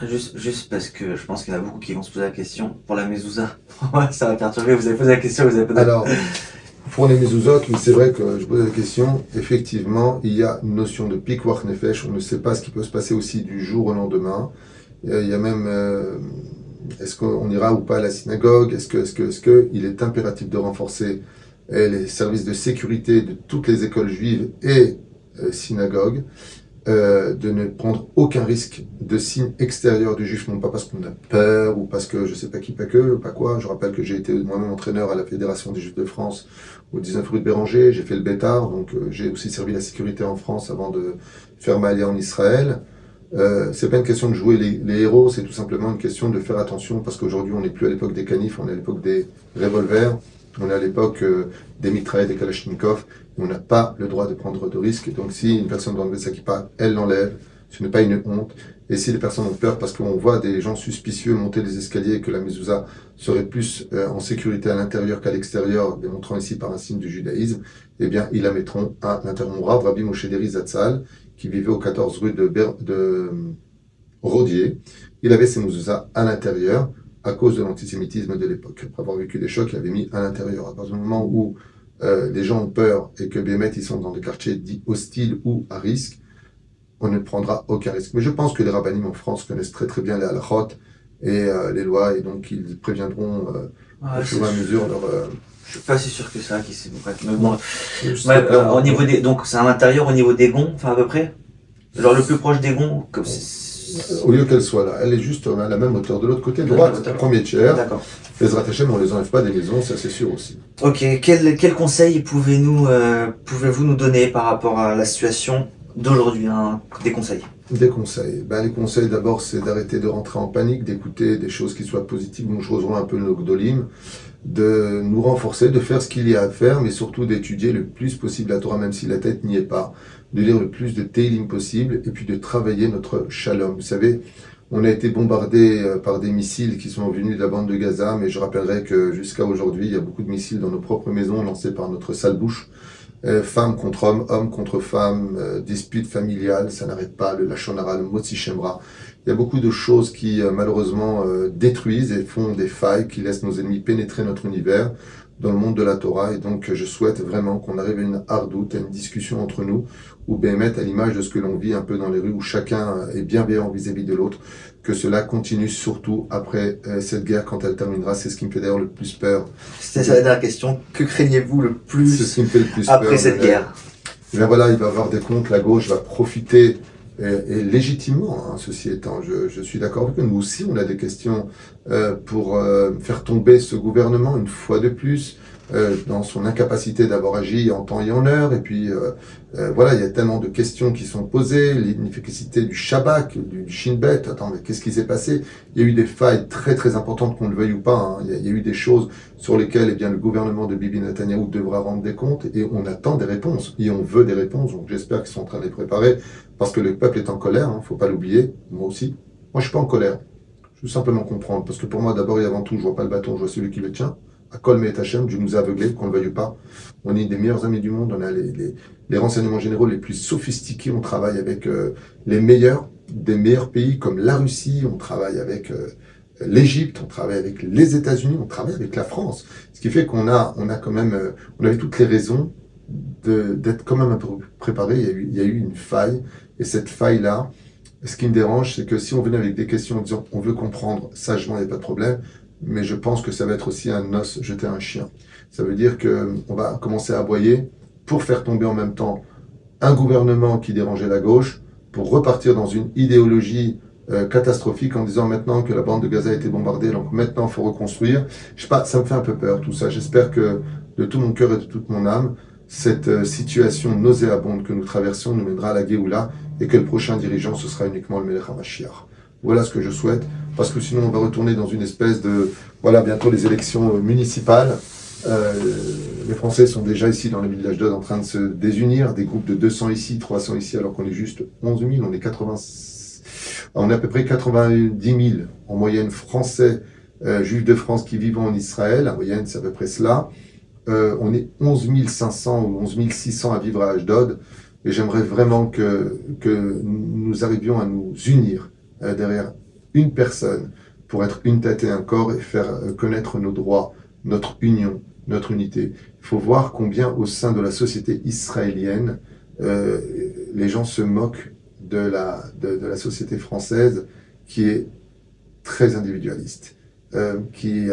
[SPEAKER 1] Juste parce que je pense qu'il y en a beaucoup qui vont se poser la question, pour la mezouza, ça va perturber, vous avez posé la question, vous avez posé la question.
[SPEAKER 2] Alors, pour les mezuzot, mais c'est vrai que je pose la question, effectivement, il y a une notion de pikwach nefesh, on ne sait pas ce qui peut se passer aussi du jour au lendemain, il y a même... est-ce qu'on ira ou pas à la synagogue? Est-ce que il est impératif de renforcer les services de sécurité de toutes les écoles juives et synagogues, de ne prendre aucun risque de signe extérieur du juif, non pas parce qu'on a peur ou parce que je sais pas qui, pas que, pas quoi. Je rappelle que j'ai été moi-même entraîneur à la Fédération des Juifs de France au 19 rue de Béranger, j'ai fait le Bétard, donc j'ai aussi servi la sécurité en France avant de faire ma alliée en Israël. C'est pas une question de jouer les héros, c'est tout simplement une question de faire attention parce qu'aujourd'hui on n'est plus à l'époque des canifs, on est à l'époque des revolvers, on est à l'époque des mitraillettes, des kalachnikovs, on n'a pas le droit de prendre de risques. Donc si une personne doit enlever sa kippa, elle l'enlève, ce n'est pas une honte. Et si les personnes ont peur parce qu'on voit des gens suspicieux monter les escaliers et que la mezouza serait plus en sécurité à l'intérieur qu'à l'extérieur, démontrant ici par un signe du judaïsme, eh bien ils la mettront à l'intérieur. Mon Rav, Rabbi Moshe Deri Zatzal, qui vivait au 14 rue de Rodier, il avait ses mezuzahs à l'intérieur à cause de l'antisémitisme de l'époque. Après avoir vécu des chocs, il avait mis à l'intérieur. À partir du moment où les gens ont peur et que Bémet, ils sont dans des quartiers dits hostiles ou à risque, on ne prendra aucun risque. Mais je pense que les rabbinim en France connaissent très très bien les halachot et les lois, et donc ils préviendront au fur et à mesure leur...
[SPEAKER 1] Je suis pas si sûr que ça, qui c'est bref. Mais bon, au niveau des, donc c'est à l'intérieur, au niveau des gonds, enfin à peu près. Genre le plus proche des gonds, comme
[SPEAKER 2] au lieu qu'elle soit là, elle est juste à la même hauteur de l'autre côté, droite, premier tiers.
[SPEAKER 1] D'accord.
[SPEAKER 2] Les Ratachem, on les enlève pas des maisons, ça c'est sûr aussi.
[SPEAKER 1] Ok, quel conseil pouvez-vous nous donner par rapport à la situation d'aujourd'hui, hein, des conseils?
[SPEAKER 2] Des conseils. Les conseils d'abord, c'est d'arrêter de rentrer en panique, d'écouter des choses qui soient positives. Nous, je rejoins un peu le Gdolim, de nous renforcer, de faire ce qu'il y a à faire, mais surtout d'étudier le plus possible la Torah, même si la tête n'y est pas, de lire le plus de Teilim possible, et puis de travailler notre shalom. Vous savez, on a été bombardé par des missiles qui sont venus de la bande de Gaza, mais je rappellerai que jusqu'à aujourd'hui, il y a beaucoup de missiles dans nos propres maisons lancés par notre sale bouche. Femmes contre hommes, hommes contre femmes, disputes familiales, ça n'arrête pas, le Lachon Hara, le Motzi Shemra. Il y a beaucoup de choses qui malheureusement détruisent et font des failles qui laissent nos ennemis pénétrer notre univers dans le monde de la Torah. Et donc je souhaite vraiment qu'on arrive à une hardoute, à une discussion entre nous, où Béhémet, à l'image de ce que l'on vit un peu dans les rues, où chacun est bienveillant vis-à-vis de l'autre, que cela continue surtout après cette guerre quand elle terminera. C'est ce qui me fait d'ailleurs le plus peur.
[SPEAKER 1] C'était ça la dernière question. Que craignez-vous le plus,
[SPEAKER 2] c'est ce qui me fait le plus
[SPEAKER 1] après
[SPEAKER 2] peur,
[SPEAKER 1] cette guerre?
[SPEAKER 2] Et bien voilà, il va y avoir des comptes, la gauche va profiter, et légitimement, hein, ceci étant, je suis d'accord avec eux. Nous aussi, on a des questions pour faire tomber ce gouvernement une fois de plus, dans son incapacité d'avoir agi en temps et en heure. Et puis, voilà, il y a tellement de questions qui sont posées, l'inefficacité du Shabak, du Shin Bet. Attends, mais qu'est-ce qui s'est passé? Il y a eu des failles très très importantes, qu'on le veuille ou pas. Hein. Il y a eu des choses sur lesquelles eh bien, le gouvernement de Bibi Netanyahou devra rendre des comptes, et on attend des réponses, et on veut des réponses. Donc j'espère qu'ils sont en train de les préparer. parce que le peuple est en colère, hein, faut pas l'oublier, moi aussi. Moi, je suis pas en colère. Je veux simplement comprendre, parce que pour moi, d'abord et avant tout, je vois pas le bâton, je vois celui qui le tient. À Kol Me'et Hashem, Dieu nous a aveuglés, qu'on ne le veuille pas. On est des meilleurs amis du monde, on a les renseignements généraux les plus sophistiqués, on travaille avec les meilleurs des meilleurs pays comme la Russie, on travaille avec l'Égypte, on travaille avec les États-Unis, on travaille avec la France. Ce qui fait on a quand même, on avait toutes les raisons d'être quand même un peu préparé. Il y a eu une faille, et cette faille-là, ce qui me dérange, c'est que si on venait avec des questions en disant on veut comprendre sagement, il n'y a pas de problème, mais je pense que ça va être aussi un os jeté à un chien. Ça veut dire qu'on va commencer à aboyer pour faire tomber en même temps un gouvernement qui dérangeait la gauche, pour repartir dans une idéologie catastrophique en disant maintenant que la bande de Gaza a été bombardée, donc maintenant il faut reconstruire. Je sais pas, ça me fait un peu peur tout ça. J'espère que de tout mon cœur et de toute mon âme, cette situation nauséabonde que nous traversons nous mènera à la Géoula et que le prochain dirigeant, ce sera uniquement le Melech HaMashiach. Voilà ce que je souhaite, parce que sinon on va retourner dans une espèce de... Voilà, bientôt les élections municipales. Les Français sont déjà ici dans le village d'Od en train de se désunir, des groupes de 200 ici, 300 ici, alors qu'on est juste 11 000, on est à peu près 90 000 en moyenne Français, Juifs de France qui vivent en Israël, en moyenne c'est à peu près cela. On est 11 500 ou 11 600 à vivre à Ashdod, et j'aimerais vraiment que nous arrivions à nous unir derrière une personne pour être une tête et un corps et faire connaître nos droits, notre union, notre unité. Il faut voir combien au sein de la société israélienne, les gens se moquent de la société française qui est très individualiste, qui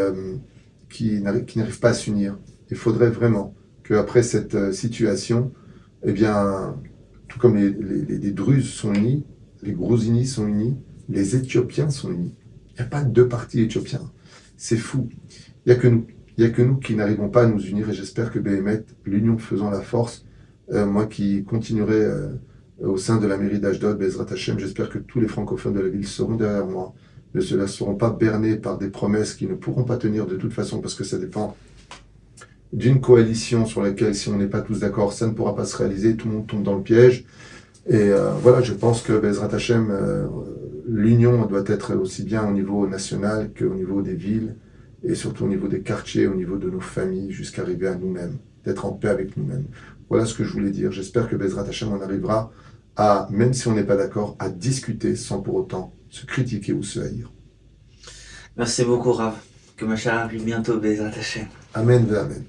[SPEAKER 2] n'arrive pas à s'unir. Il faudrait vraiment qu'après cette situation, eh bien, tout comme les Druzes sont unis, les Grousinis sont unis, les Éthiopiens sont unis. Il n'y a pas deux partis éthiopiens. C'est fou. Il n'y a que nous. Il n'y a que nous qui n'arrivons pas à nous unir, et j'espère que Béhémet, l'union faisant la force, moi qui continuerai au sein de la mairie d'Ashdod, Bezrat Hashem, j'espère que tous les francophones de la ville seront derrière moi, ne se laisseront pas berner par des promesses qui ne pourront pas tenir de toute façon, parce que ça dépend d'une coalition sur laquelle, si on n'est pas tous d'accord, ça ne pourra pas se réaliser, tout le monde tombe dans le piège. Et voilà, je pense que Bezrat Hashem, l'union doit être aussi bien au niveau national qu'au niveau des villes, et surtout au niveau des quartiers, au niveau de nos familles, jusqu'à arriver à nous-mêmes, d'être en paix avec nous-mêmes. Voilà ce que je voulais dire. J'espère que Bezrat Hashem, on arrivera à, même si on n'est pas d'accord, à discuter sans pour autant se critiquer ou se haïr.
[SPEAKER 1] Merci beaucoup, Rav. Que Mashiach arrive bientôt, Bezrat Hashem.
[SPEAKER 2] Amen ve Amen.